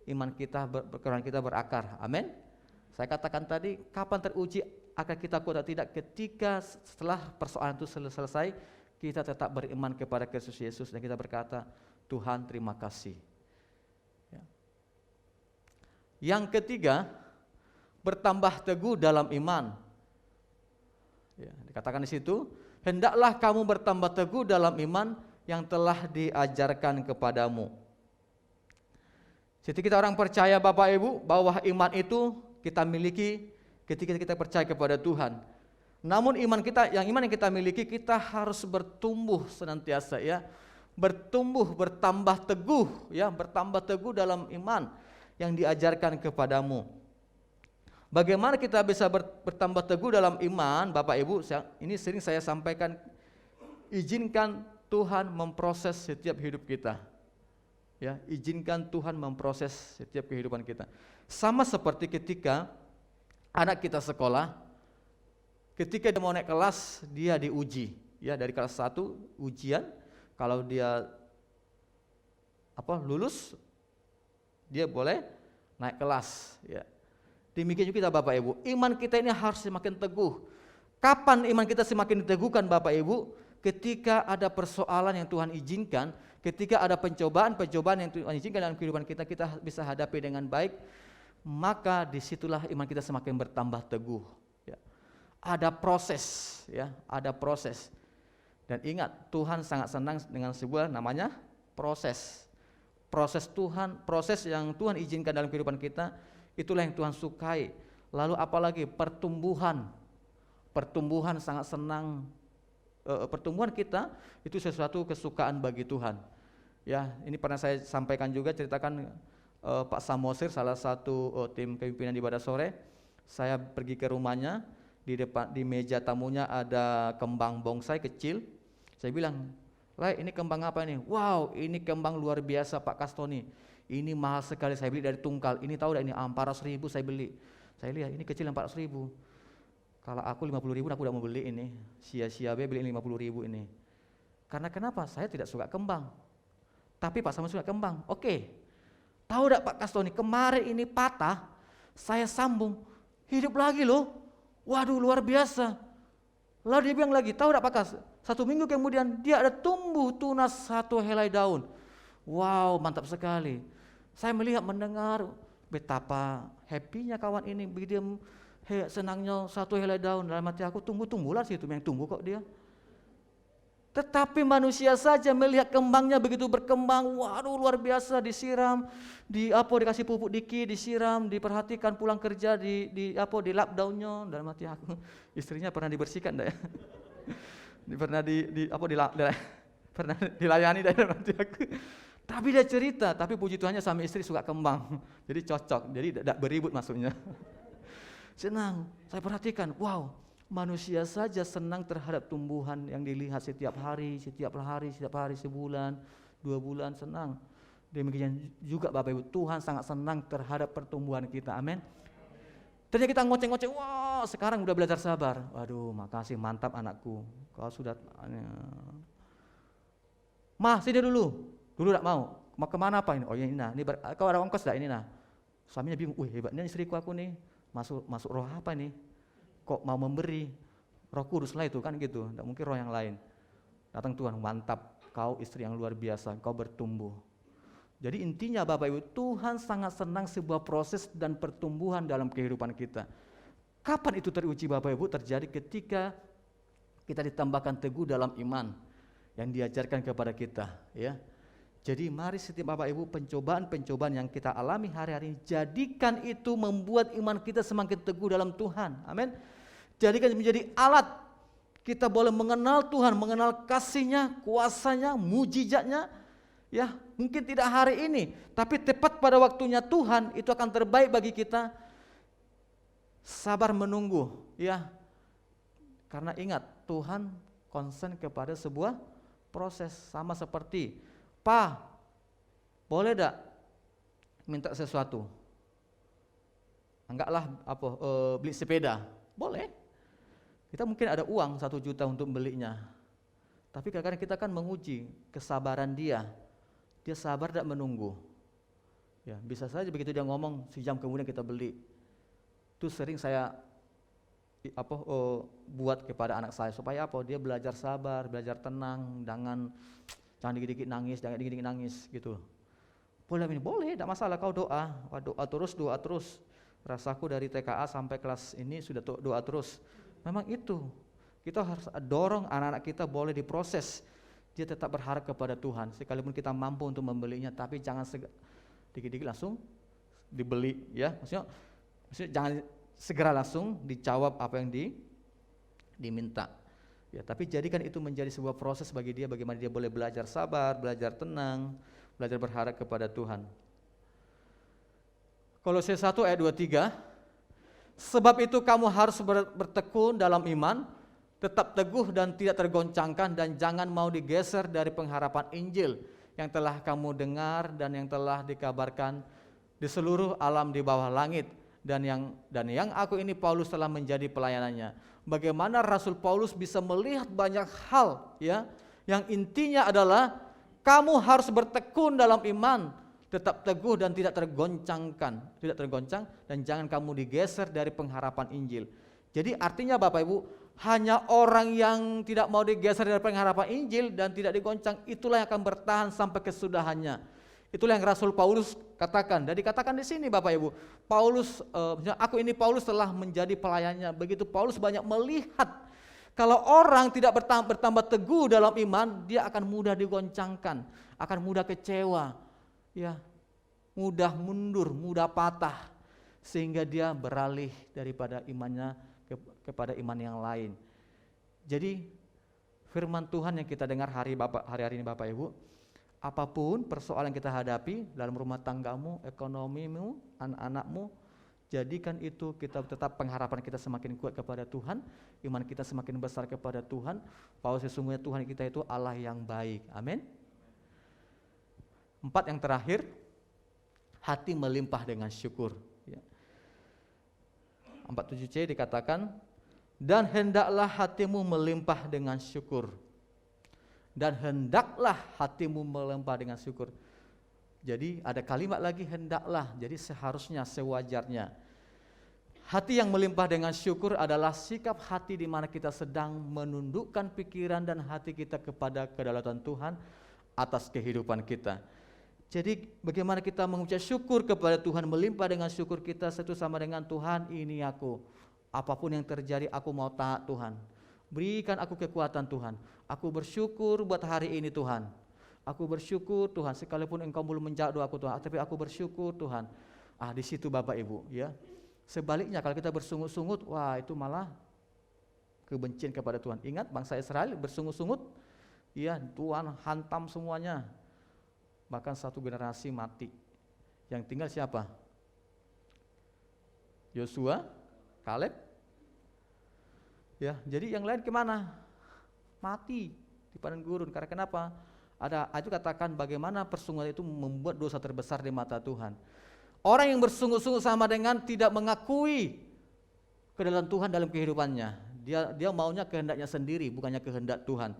iman kita, kebenaran kita berakar, amin. Saya katakan tadi, kapan teruji akan kita kuat atau tidak? Ketika setelah persoalan itu selesai, kita tetap beriman kepada Kristus Yesus dan kita berkata, Tuhan terima kasih. Ya. Yang ketiga, bertambah teguh dalam iman. Ya, dikatakan di situ, hendaklah kamu bertambah teguh dalam iman yang telah diajarkan kepadamu. Jadi kita orang percaya Bapak Ibu bahwa iman itu kita miliki ketika kita percaya kepada Tuhan. Namun iman yang kita miliki, kita harus bertumbuh senantiasa ya. Bertumbuh, bertambah teguh ya, bertambah teguh dalam iman yang diajarkan kepadamu. Bagaimana kita bisa bertambah teguh dalam iman, Bapak Ibu? Ini sering saya sampaikan, izinkan Tuhan memproses setiap hidup kita. Ya, izinkan Tuhan memproses setiap kehidupan kita. Sama seperti ketika anak kita sekolah, ketika dia mau naik kelas, dia diuji. Ya, dari kelas 1 ujian, kalau dia lulus, dia boleh naik kelas. Ya. Demikian juga kita Bapak Ibu, iman kita ini harus semakin teguh. Kapan iman kita semakin diteguhkan Bapak Ibu? Ketika ada persoalan yang Tuhan izinkan, ketika ada pencobaan yang Tuhan izinkan dalam kehidupan kita, kita bisa hadapi dengan baik, maka disitulah iman kita semakin bertambah teguh. Ya. Ada proses, ya, ada proses. Dan ingat, Tuhan sangat senang dengan sebuah namanya proses. Proses yang Tuhan izinkan dalam kehidupan kita, itulah yang Tuhan sukai. Lalu apalagi pertumbuhan sangat senang. Pertumbuhan kita itu sesuatu kesukaan bagi Tuhan. Ya, ini pernah saya sampaikan juga, ceritakan Pak Samosir, salah satu tim kepimpinan di ibadah sore. Saya pergi ke rumahnya, di meja tamunya ada kembang bonsai kecil. Saya bilang, "Lai, ini kembang apa ini?" "Wow, ini kembang luar biasa Pak Kastoni. Ini mahal sekali, saya beli dari Tungkal. Ini tahu dah, ini 400.000 saya beli." Saya lihat, ini kecil 400.000. Kalau aku 50.000 aku udah mau beli ini. Sia-sia beli 50.000 ini. Karena kenapa? Saya tidak suka kembang. Tapi Pak Sama suka kembang. Oke. Tahu enggak Pak Kastoni, kemarin ini patah, saya sambung, hidup lagi loh. Waduh, luar biasa. Lalu dia bilang lagi, tahu enggak Pak Kas? 1 minggu kemudian dia ada tumbuh tunas 1 helai daun. Wow, mantap sekali. Saya melihat, mendengar betapa happy-nya kawan ini, begitu senangnya 1 helai daun. Dalam hati aku, tunggu-tunggulah situ yang tumbuh kok dia. Tetapi manusia saja melihat kembangnya begitu berkembang, waduh luar biasa, disiram, dikasih pupuk dikit, disiram, diperhatikan pulang kerja, di lap daunnya. Dalam hati aku, istrinya pernah dibersihkan enggak ya? Pernah dilayani dalam hati aku. Tapi dia cerita, tapi puji Tuhannya sama istri suka kembang. Jadi cocok, jadi tidak beribut maksudnya. Senang, saya perhatikan, wow, manusia saja senang terhadap tumbuhan yang dilihat setiap hari, sebulan, 2 bulan senang. Demikian juga Bapak Ibu, Tuhan sangat senang terhadap pertumbuhan kita, amin. Ternyata kita ngoceh-ngoceh, wah sekarang udah belajar sabar. Waduh, makasih, mantap anakku. Kau sudah, "Ma, sini dulu enggak mau. Mau kemana apa ini?" "Oh ini nah, ini kau ada ongkos enggak ini nah?" Suaminya bingung, "Wih hebatnya istriku aku nih, masuk roh apa nih? Kok mau memberi? Roh Kudus lah itu kan gitu, enggak mungkin roh yang lain." Datang Tuhan, "Mantap, kau istri yang luar biasa, kau bertumbuh." Jadi intinya Bapak Ibu, Tuhan sangat senang sebuah proses dan pertumbuhan dalam kehidupan kita. Kapan itu teruji Bapak Ibu? Terjadi ketika kita ditambahkan teguh dalam iman yang diajarkan kepada kita, ya. Jadi mari setiap Bapak Ibu, pencobaan-pencobaan yang kita alami hari-hari ini, jadikan itu membuat iman kita semakin teguh dalam Tuhan. Amin. Jadikan menjadi alat kita boleh mengenal Tuhan, mengenal kasih-Nya, kuasa-Nya, mujizat-Nya. Ya, mungkin tidak hari ini, tapi tepat pada waktunya Tuhan itu akan terbaik bagi kita. Sabar menunggu, ya. Karena ingat, Tuhan konsen kepada sebuah proses, sama seperti, "Pa, boleh enggak minta sesuatu?" Enggaklah beli sepeda. Boleh. Kita mungkin ada uang 1 juta untuk belinya. Tapi kadang-kadang kita kan menguji kesabaran dia. Dia sabar tidak menunggu. Ya, bisa saja begitu dia ngomong, sejam kemudian kita beli. Itu sering saya buat kepada anak saya supaya dia belajar sabar, belajar tenang, jangan dikit-dikit nangis gitu. Boleh ini, boleh, tidak masalah kau doa. Wah, doa terus. Rasaku dari TKA sampai kelas ini sudah doa terus. Memang itu, kita harus dorong anak-anak kita boleh diproses. Dia tetap berharap kepada Tuhan, sekalipun kita mampu untuk membelinya, tapi jangan dikit-dikit langsung dibeli, ya. Maksudnya jangan segera langsung dijawab apa yang diminta. Ya, tapi jadikan itu menjadi sebuah proses bagi dia, bagaimana dia boleh belajar sabar, belajar tenang, belajar berharap kepada Tuhan. Kolose 1 ayat 23, sebab itu kamu harus bertekun dalam iman, tetap teguh dan tidak tergoncangkan, dan jangan mau digeser dari pengharapan Injil yang telah kamu dengar dan yang telah dikabarkan di seluruh alam di bawah langit, dan yang aku ini Paulus telah menjadi pelayanannya. Bagaimana Rasul Paulus bisa melihat banyak hal, ya, yang intinya adalah kamu harus bertekun dalam iman, tetap teguh dan tidak tergoncang, dan jangan kamu digeser dari pengharapan Injil. Jadi artinya Bapak Ibu, hanya orang yang tidak mau digeser dari pengharapan Injil dan tidak digoncang, itulah yang akan bertahan sampai kesudahannya. Itulah yang Rasul Paulus katakan. Dan dikatakan di sini Bapak Ibu, Paulus, aku ini Paulus telah menjadi pelayannya. Begitu Paulus banyak melihat kalau orang tidak bertambah teguh dalam iman, dia akan mudah digoncangkan, akan mudah kecewa, ya, mudah mundur, mudah patah, sehingga dia beralih daripada imannya kepada iman yang lain. Jadi firman Tuhan yang kita dengar hari-hari ini Bapak Ibu, apapun persoalan yang kita hadapi dalam rumah tanggamu, ekonomimu, anak-anakmu, jadikan itu kita tetap pengharapan kita semakin kuat kepada Tuhan, iman kita semakin besar kepada Tuhan, bahwa sesungguhnya Tuhan kita itu Allah yang baik. Amin. 4 yang terakhir, hati melimpah dengan syukur. 47C dikatakan, dan hendaklah hatimu melimpah dengan syukur. Dan hendaklah hatimu melimpah dengan syukur. Jadi ada kalimat lagi, hendaklah. Jadi seharusnya, sewajarnya. Hati yang melimpah dengan syukur adalah sikap hati di mana kita sedang menundukkan pikiran dan hati kita kepada kedaulatan Tuhan atas kehidupan kita. Jadi bagaimana kita mengucap syukur kepada Tuhan, melimpah dengan syukur kita, satu sama dengan Tuhan, ini aku. Apapun yang terjadi aku mau taat Tuhan. Berikan aku kekuatan Tuhan. Aku bersyukur buat hari ini Tuhan. Aku bersyukur Tuhan, sekalipun Engkau belum menjawab doaku Tuhan, tapi aku bersyukur Tuhan. Di situ Bapak Ibu, ya. Sebaliknya kalau kita bersungut-sungut, wah itu malah kebencian kepada Tuhan. Ingat bangsa Israel bersungut-sungut, ya Tuhan hantam semuanya. Bahkan satu generasi mati. Yang tinggal siapa? Yosua, Kaleb. Ya, jadi yang lain kemana? Mati di padang gurun. Karena kenapa? Itu katakan bagaimana persungutan itu membuat dosa terbesar di mata Tuhan. Orang yang bersungut-sungut sama dengan tidak mengakui kedaulatan Tuhan dalam kehidupannya. Dia maunya kehendaknya sendiri, bukannya kehendak Tuhan.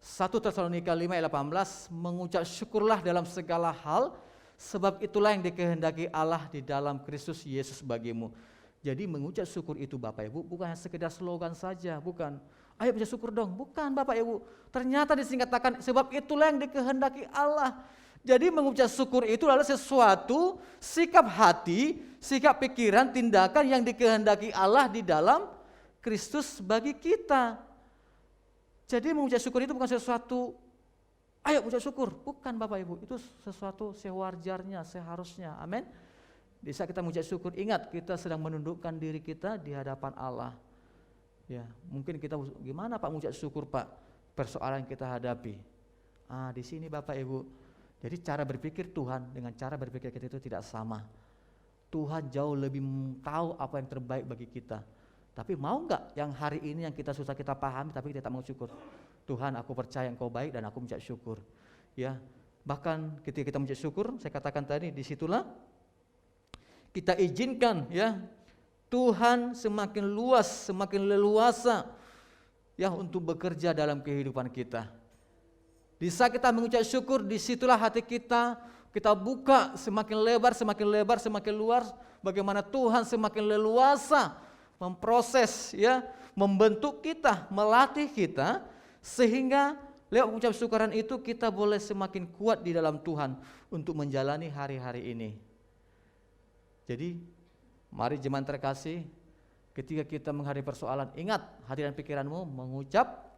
1 Tesalonika 5 ayat 18, mengucap syukurlah dalam segala hal, sebab itulah yang dikehendaki Allah di dalam Kristus Yesus bagimu. Jadi mengucap syukur itu Bapak Ibu bukan hanya sekedar slogan saja, bukan. Ayo ucap syukur dong, bukan Bapak Ibu. Ternyata disingkatakan sebab itulah yang dikehendaki Allah. Jadi mengucap syukur itu adalah sesuatu sikap hati, sikap pikiran, tindakan yang dikehendaki Allah di dalam Kristus bagi kita. Jadi mengucap syukur itu bukan sesuatu, ayo ucap syukur, bukan Bapak Ibu, itu sesuatu sewajarnya, seharusnya, amin. Di saat kita mengucap syukur, ingat kita sedang menundukkan diri kita di hadapan Allah. Ya, mungkin kita gimana Pak mengucap syukur Pak, persoalan yang kita hadapi. Di sini Bapak Ibu, jadi cara berpikir Tuhan dengan cara berpikir kita itu tidak sama. Tuhan jauh lebih tahu apa yang terbaik bagi kita. Tapi mau enggak yang hari ini yang kita susah kita pahami tapi kita tak mau syukur. Tuhan, aku percaya Engkau baik dan aku mengucap syukur. Ya, bahkan ketika kita mengucap syukur, saya katakan tadi, disitulah kita izinkan ya Tuhan semakin luas, semakin leluasa ya untuk bekerja dalam kehidupan kita. Di saat kita mengucap syukur, disitulah hati kita buka semakin lebar, semakin lebar, semakin luas. Bagaimana Tuhan semakin leluasa memproses ya, membentuk kita, melatih kita sehingga Lewat ucap syukuran itu kita boleh semakin kuat di dalam Tuhan untuk menjalani hari-hari ini. Jadi mari jemaat terkasih, ketika kita menghadapi persoalan, ingat hati dan pikiranmu mengucap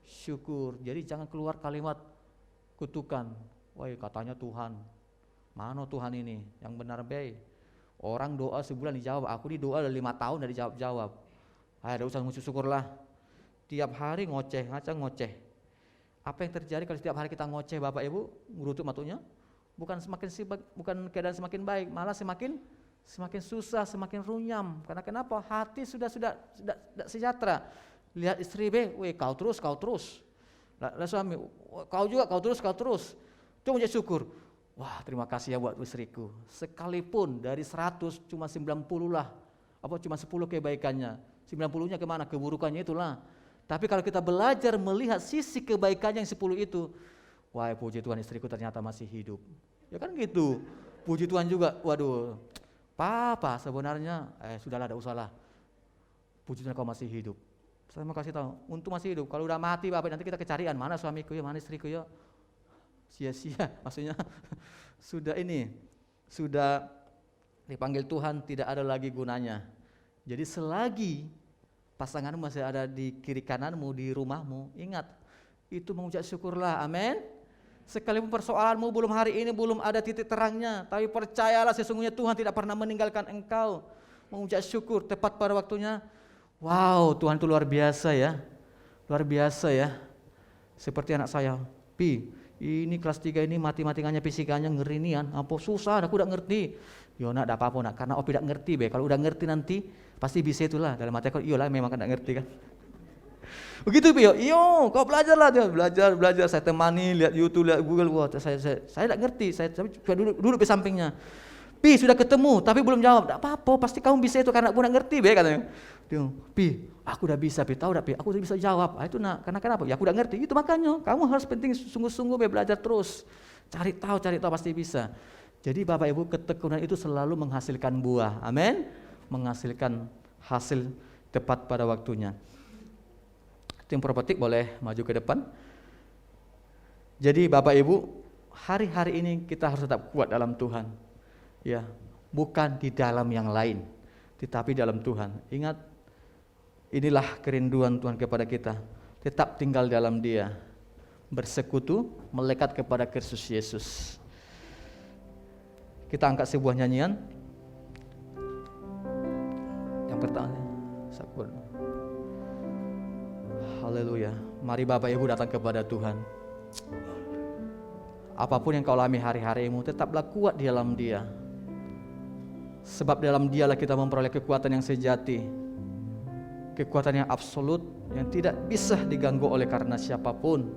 syukur. Jadi jangan keluar kalimat kutukan. Wah katanya Tuhan, mana Tuhan ini yang benar baik. Orang doa sebulan dijawab, aku di doa udah 5 tahun udah dijawab. Ada usah mengucap syukurlah. Tiap hari ngoceh, ngoceh. Apa yang terjadi kalau setiap hari kita ngoceh Bapak Ibu, ngurutuk matunya? Bukan keadaan semakin baik, malah semakin susah, semakin runyam. Karena kenapa? Hati sudah sejahtera. Lihat istri weh kau terus. Lah suami, kau terus. Itu menjadi syukur. Wah terima kasih ya buat istriku. Sekalipun dari 100 cuma 90 lah, cuma 10 kebaikannya. 90-nya kemana? Keburukannya itulah. Tapi kalau kita belajar melihat sisi kebaikannya yang 10 itu, wah puji Tuhan istriku ternyata masih hidup. Ya kan gitu. Puji Tuhan juga, waduh, Papa sebenarnya, sudahlah, tidak usahlah. Puji Tuhan kau masih hidup. Saya mau kasih tahu, untung masih hidup. Kalau udah mati Bapak, nanti kita kecarian, mana suamiku ya, mana istriku ya. Sia-sia, maksudnya sudah dipanggil Tuhan, tidak ada lagi gunanya. Jadi selagi pasanganmu masih ada di kiri kananmu, di rumahmu, ingat, itu mengucap syukurlah, amin. Sekalipun persoalanmu belum hari ini, belum ada titik terangnya, tapi percayalah sesungguhnya Tuhan tidak pernah meninggalkan engkau. Mengucap syukur tepat pada waktunya. Wow, Tuhan itu luar biasa ya. Seperti anak saya, Pi, ini kelas 3 ini matematikanya, fisikanya ngeri nian, susah, aku udah ngerti. Yo nak, tidak apa-apa nak, karena Opi tidak ngerti be. Kalau udah ngerti nanti pasti bisa itulah. Dalam hati aku, iyalah memang tidak ngerti kan. Begitu Pi, kau belajarlah, belajar. Saya temani, lihat YouTube, lihat Google. Wah, saya tidak ngerti, saya duduk di sampingnya. Pi sudah ketemu, tapi belum jawab. Tidak apa-apa, pasti kamu bisa itu karena aku tidak ngerti be katanya. Dia, Pi, aku udah bisa, Pi, tahu tidak Pi, aku udah bisa jawab. Itu nak, karena kenapa? Ya aku udah ngerti. Itu makanya kamu harus penting sungguh-sungguh be, belajar terus. Cari tahu pasti bisa. Jadi Bapak Ibu, ketekunan itu selalu menghasilkan buah. Amin. Menghasilkan hasil tepat pada waktunya. Tim Propetik boleh maju ke depan. Jadi Bapak Ibu, hari-hari ini kita harus tetap kuat dalam Tuhan. Ya, bukan di dalam yang lain, tetapi dalam Tuhan. Ingat, inilah kerinduan Tuhan kepada kita. Tetap tinggal dalam Dia, bersekutu, melekat kepada Kristus Yesus. Kita angkat sebuah nyanyian. Yang pertama, syukur. Haleluya. Mari Bapak Ibu datang kepada Tuhan. Apapun yang kau alami hari-harimu, tetaplah kuat di dalam Dia. Sebab dalam Dialah kita memperoleh kekuatan yang sejati, kekuatan yang absolut, yang tidak bisa diganggu oleh karena siapapun.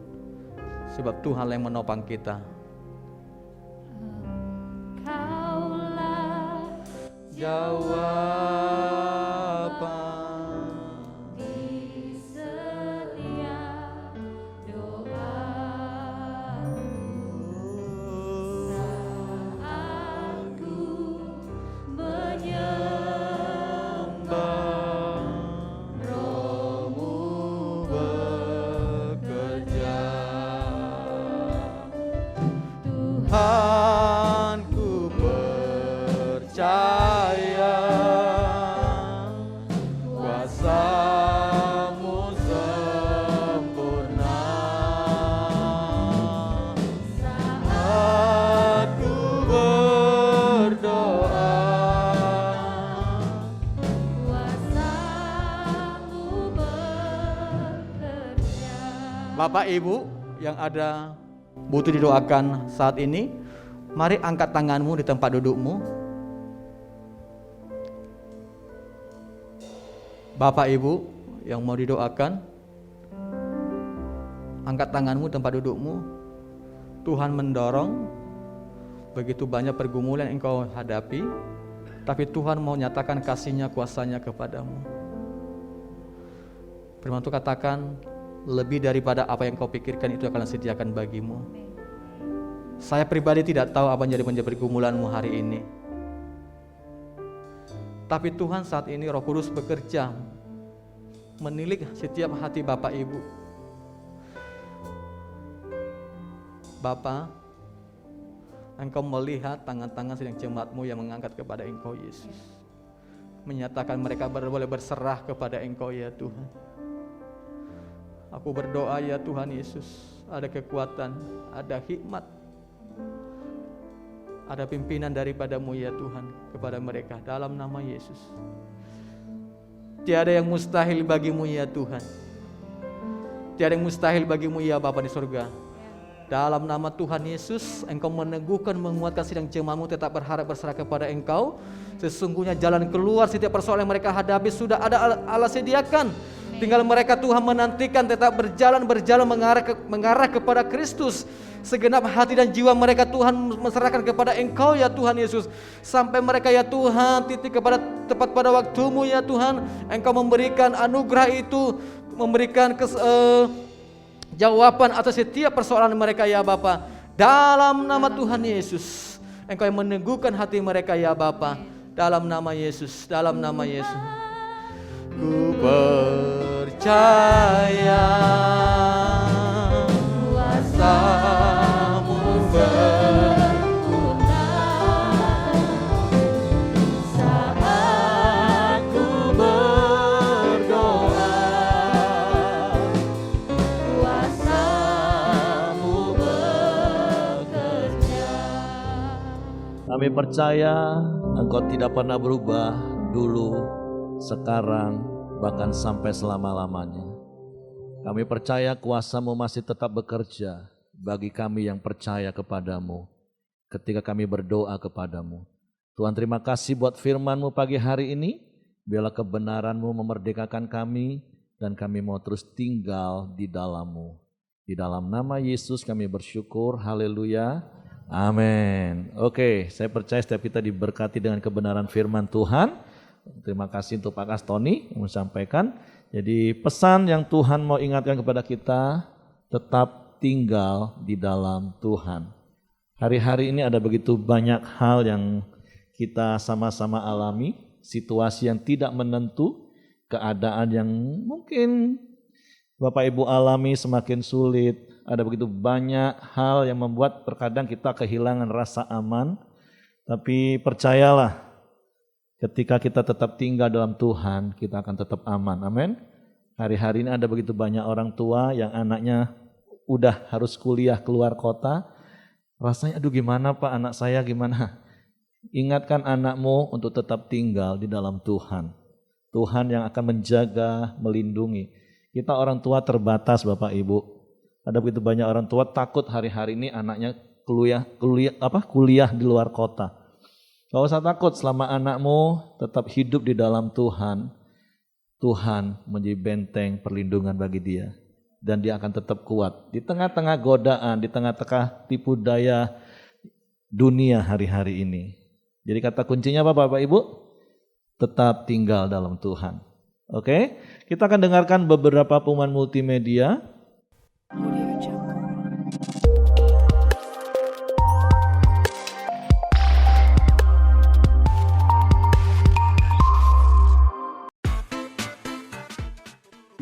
Sebab Tuhan yang menopang kita. Kaulah Jawaban di setiap doaku saat ku menyembah Roh-Mu bekerja. Tuhan, ku percaya kuasa-Mu sempurna. Saat ku berdoa, Kuasa-Mu bekerja. Bapak Ibu yang ada butuh didoakan saat ini, mari angkat tanganmu di tempat dudukmu. Bapak Ibu yang mau didoakan, angkat tanganmu di tempat dudukmu. Tuhan mendorong, begitu banyak pergumulan yang engkau hadapi, tapi Tuhan mau nyatakan kasih-Nya, kuasa-Nya kepadamu. Firman Tuhan katakan, lebih daripada apa yang kau pikirkan itu akan disediakan bagimu. Saya pribadi tidak tahu apa yang menjadi pergumulanmu hari ini. Tapi Tuhan saat ini Roh Kudus bekerja menilik setiap hati Bapak Ibu. Bapa, Engkau melihat tangan-tangan sedang jemaat-Mu yang mengangkat kepada Engkau Yesus, menyatakan mereka boleh berserah kepada Engkau ya Tuhan. Aku berdoa ya Tuhan Yesus, ada kekuatan, ada hikmat, ada pimpinan daripada-Mu ya Tuhan kepada mereka dalam nama Yesus. Tiada yang mustahil bagi-Mu ya Tuhan. Tiada yang mustahil bagi-Mu ya Bapa di surga. Dalam nama Tuhan Yesus, Engkau meneguhkan, menguatkan sidang jemaat-Mu tetap berharap berserah kepada Engkau. Sesungguhnya jalan keluar setiap persoalan yang mereka hadapi sudah ada Allah sediakan. Tinggal mereka Tuhan menantikan tetap berjalan mengarah kepada Kristus. Segenap hati dan jiwa mereka Tuhan menserahkan kepada Engkau ya Tuhan Yesus. Sampai mereka ya Tuhan titik kepada tepat pada waktu-Mu ya Tuhan. Engkau memberikan anugerah itu, memberikan jawaban atas setiap persoalan mereka ya Bapa. Dalam nama Tuhan Yesus, Engkau yang meneguhkan hati mereka ya Bapa. Dalam nama Yesus, dalam nama Yesus. Ku percaya kuasa-Mu berguna saat ku berdoa. Kuasa-Mu bekerja. Kami percaya Engkau tidak pernah berubah dulu, sekarang, bahkan sampai selama-lamanya. Kami percaya kuasa-Mu masih tetap bekerja bagi kami yang percaya kepada-Mu ketika kami berdoa kepada-Mu. Tuhan, terima kasih buat firman-Mu pagi hari ini. Biarlah kebenaran-Mu memerdekakan kami dan kami mau terus tinggal di dalam-Mu. Di dalam nama Yesus kami bersyukur. Haleluya. Amin. Oke, saya percaya setiap kita diberkati dengan kebenaran firman Tuhan. Terima kasih untuk Pak Kastoni yang menyampaikan. Jadi pesan yang Tuhan mau ingatkan kepada kita, tetap tinggal di dalam Tuhan. Hari-hari ini ada begitu banyak hal yang kita sama-sama alami, situasi yang tidak menentu, keadaan yang mungkin Bapak Ibu alami semakin sulit. Ada begitu banyak hal yang membuat terkadang kita kehilangan rasa aman. Tapi percayalah, ketika kita tetap tinggal dalam Tuhan, kita akan tetap aman. Amin. Hari-hari ini ada begitu banyak orang tua yang anaknya udah harus kuliah keluar kota. Rasanya aduh gimana Pak, anak saya gimana? Ingatkan anakmu untuk tetap tinggal di dalam Tuhan. Tuhan yang akan menjaga, melindungi. Kita orang tua terbatas Bapak Ibu. Ada begitu banyak orang tua takut hari-hari ini anaknya kuliah di luar kota. Gak usah takut, selama anakmu tetap hidup di dalam Tuhan, Tuhan menjadi benteng perlindungan bagi dia. Dan dia akan tetap kuat di tengah-tengah godaan, di tengah-tengah tipu daya dunia hari-hari ini. Jadi kata kuncinya apa Bapak Ibu? Tetap tinggal dalam Tuhan. Oke, kita akan dengarkan beberapa pengumuman multimedia.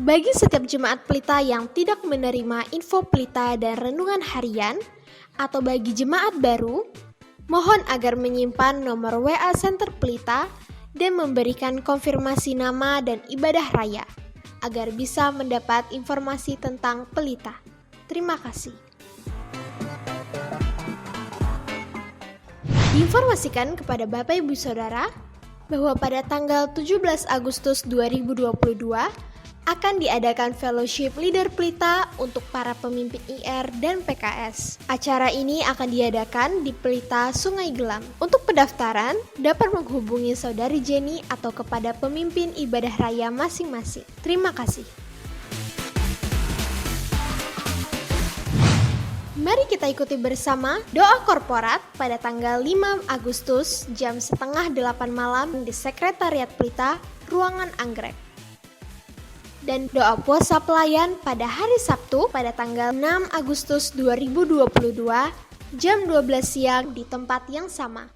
Bagi setiap jemaat pelita yang tidak menerima info pelita dan renungan harian, atau bagi jemaat baru, mohon agar menyimpan nomor WA Center Pelita dan memberikan konfirmasi nama dan ibadah raya, agar bisa mendapat informasi tentang pelita. Terima kasih. Diinformasikan kepada Bapak Ibu Saudara bahwa pada tanggal 17 Agustus 2022 akan diadakan Fellowship Leader Pelita untuk para pemimpin IR dan PKS. Acara ini akan diadakan di Pelita Sungai Gelam. Untuk pendaftaran, dapat menghubungi Saudari Jenny atau kepada pemimpin ibadah raya masing-masing. Terima kasih. Mari kita ikuti bersama doa korporat pada tanggal 5 Agustus jam 7:30 malam di Sekretariat Pelita, Ruangan Anggrek. Dan doa puasa pelayan pada hari Sabtu pada tanggal 6 Agustus 2022 jam 12 siang di tempat yang sama.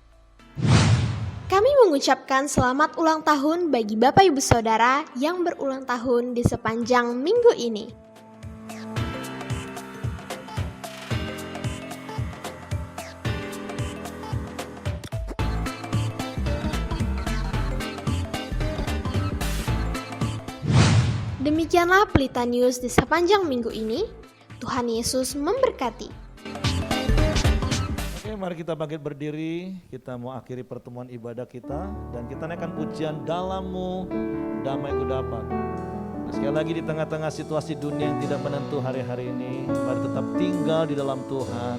Kami mengucapkan selamat ulang tahun bagi Bapak Ibu Saudara yang berulang tahun di sepanjang minggu ini. Demikianlah Pelita News di sepanjang minggu ini. Tuhan Yesus memberkati. Oke, mari kita bangkit berdiri. Kita mau akhiri pertemuan ibadah kita dan kita naikkan pujian Dalam-Mu damai ku dapat. Nah, sekali lagi di tengah-tengah situasi dunia yang tidak menentu hari-hari ini, mari tetap tinggal di dalam Tuhan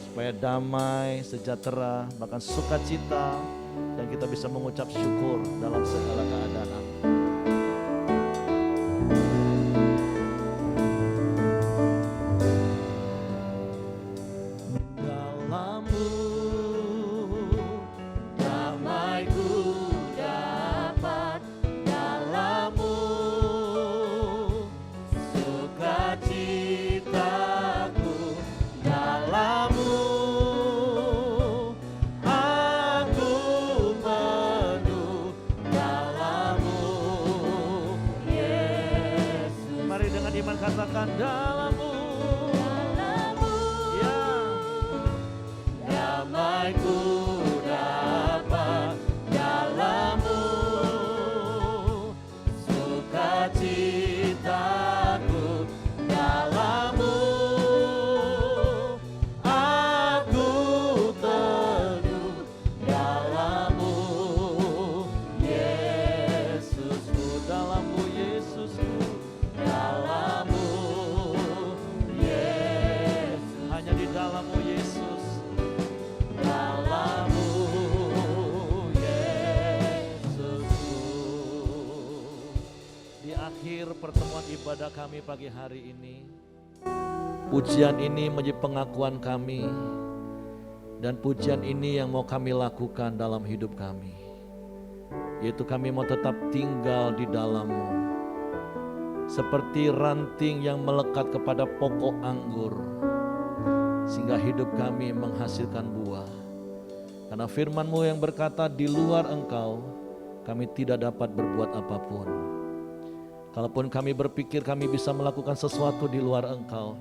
supaya damai, sejahtera, bahkan sukacita, dan kita bisa mengucap syukur dalam segala keadaan. Katakan dalam-Mu, ya, damai ku dapat dalam-Mu, sukacitaku dalam-Mu, aku teduh dalam-Mu, Yesusku, dalam-Mu, Yesusku, dalam-Mu. Dalam-Mu Yesus, dalam-Mu Yesusku. Di akhir pertemuan ibadah kami pagi hari ini, pujian ini menjadi pengakuan kami, dan pujian ini yang mau kami lakukan dalam hidup kami, yaitu kami mau tetap tinggal di dalam-Mu, seperti ranting yang melekat kepada pokok anggur, sehingga hidup kami menghasilkan buah. Karena firman-Mu yang berkata, di luar Engkau kami tidak dapat berbuat apapun. Kalaupun kami berpikir kami bisa melakukan sesuatu di luar Engkau,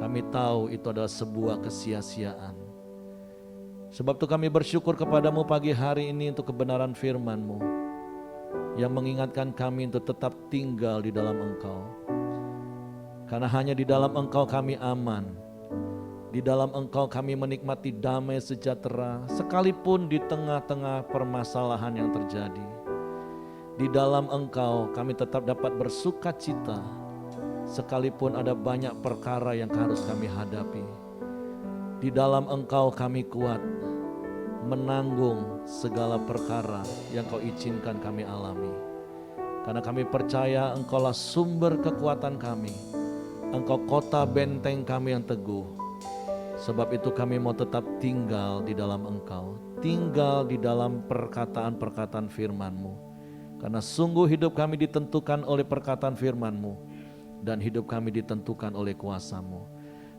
kami tahu itu adalah sebuah kesia-siaan. Sebab itu kami bersyukur kepadamu pagi hari ini untuk kebenaran firman-Mu yang mengingatkan kami untuk tetap tinggal di dalam Engkau. Karena hanya di dalam Engkau kami aman. Di dalam Engkau kami menikmati damai sejahtera, sekalipun di tengah-tengah permasalahan yang terjadi. Di dalam Engkau kami tetap dapat bersukacita, sekalipun ada banyak perkara yang harus kami hadapi. Di dalam Engkau kami kuat menanggung segala perkara yang Kau izinkan kami alami. Karena kami percaya Engkaulah sumber kekuatan kami, Engkau kota benteng kami yang teguh. Sebab itu kami mau tetap tinggal di dalam Engkau, tinggal di dalam perkataan-perkataan firman-Mu. Karena sungguh hidup kami ditentukan oleh perkataan firman-Mu, dan hidup kami ditentukan oleh kuasa-Mu.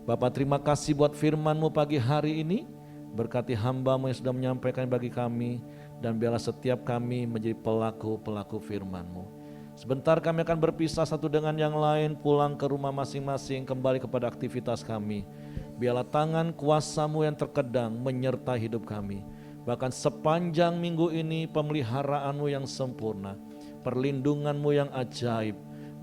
Bapa, terima kasih buat firman-Mu pagi hari ini. Berkati hamba-Mu yang sudah menyampaikan bagi kami, dan biarlah setiap kami menjadi pelaku-pelaku firman-Mu. Sebentar kami akan berpisah satu dengan yang lain, pulang ke rumah masing-masing, kembali kepada aktivitas kami. Biarlah tangan kuasa-Mu yang terkedang menyertai hidup kami. Bahkan sepanjang minggu ini pemeliharaan-Mu yang sempurna, perlindungan-Mu yang ajaib,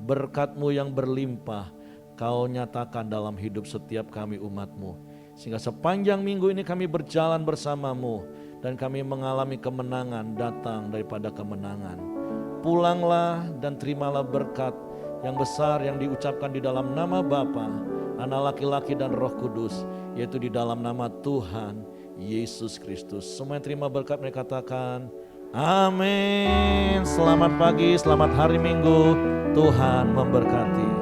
berkat-Mu yang berlimpah, Kau nyatakan dalam hidup setiap kami umat-Mu. Sehingga sepanjang minggu ini kami berjalan bersama-Mu, dan kami mengalami kemenangan datang daripada kemenangan. Pulanglah dan terimalah berkat yang besar yang diucapkan di dalam nama Bapa, Anak laki-laki dan Roh Kudus, yaitu di dalam nama Tuhan Yesus Kristus. Semua yang terima berkat mereka katakan amin. Selamat pagi, selamat hari Minggu, Tuhan memberkati.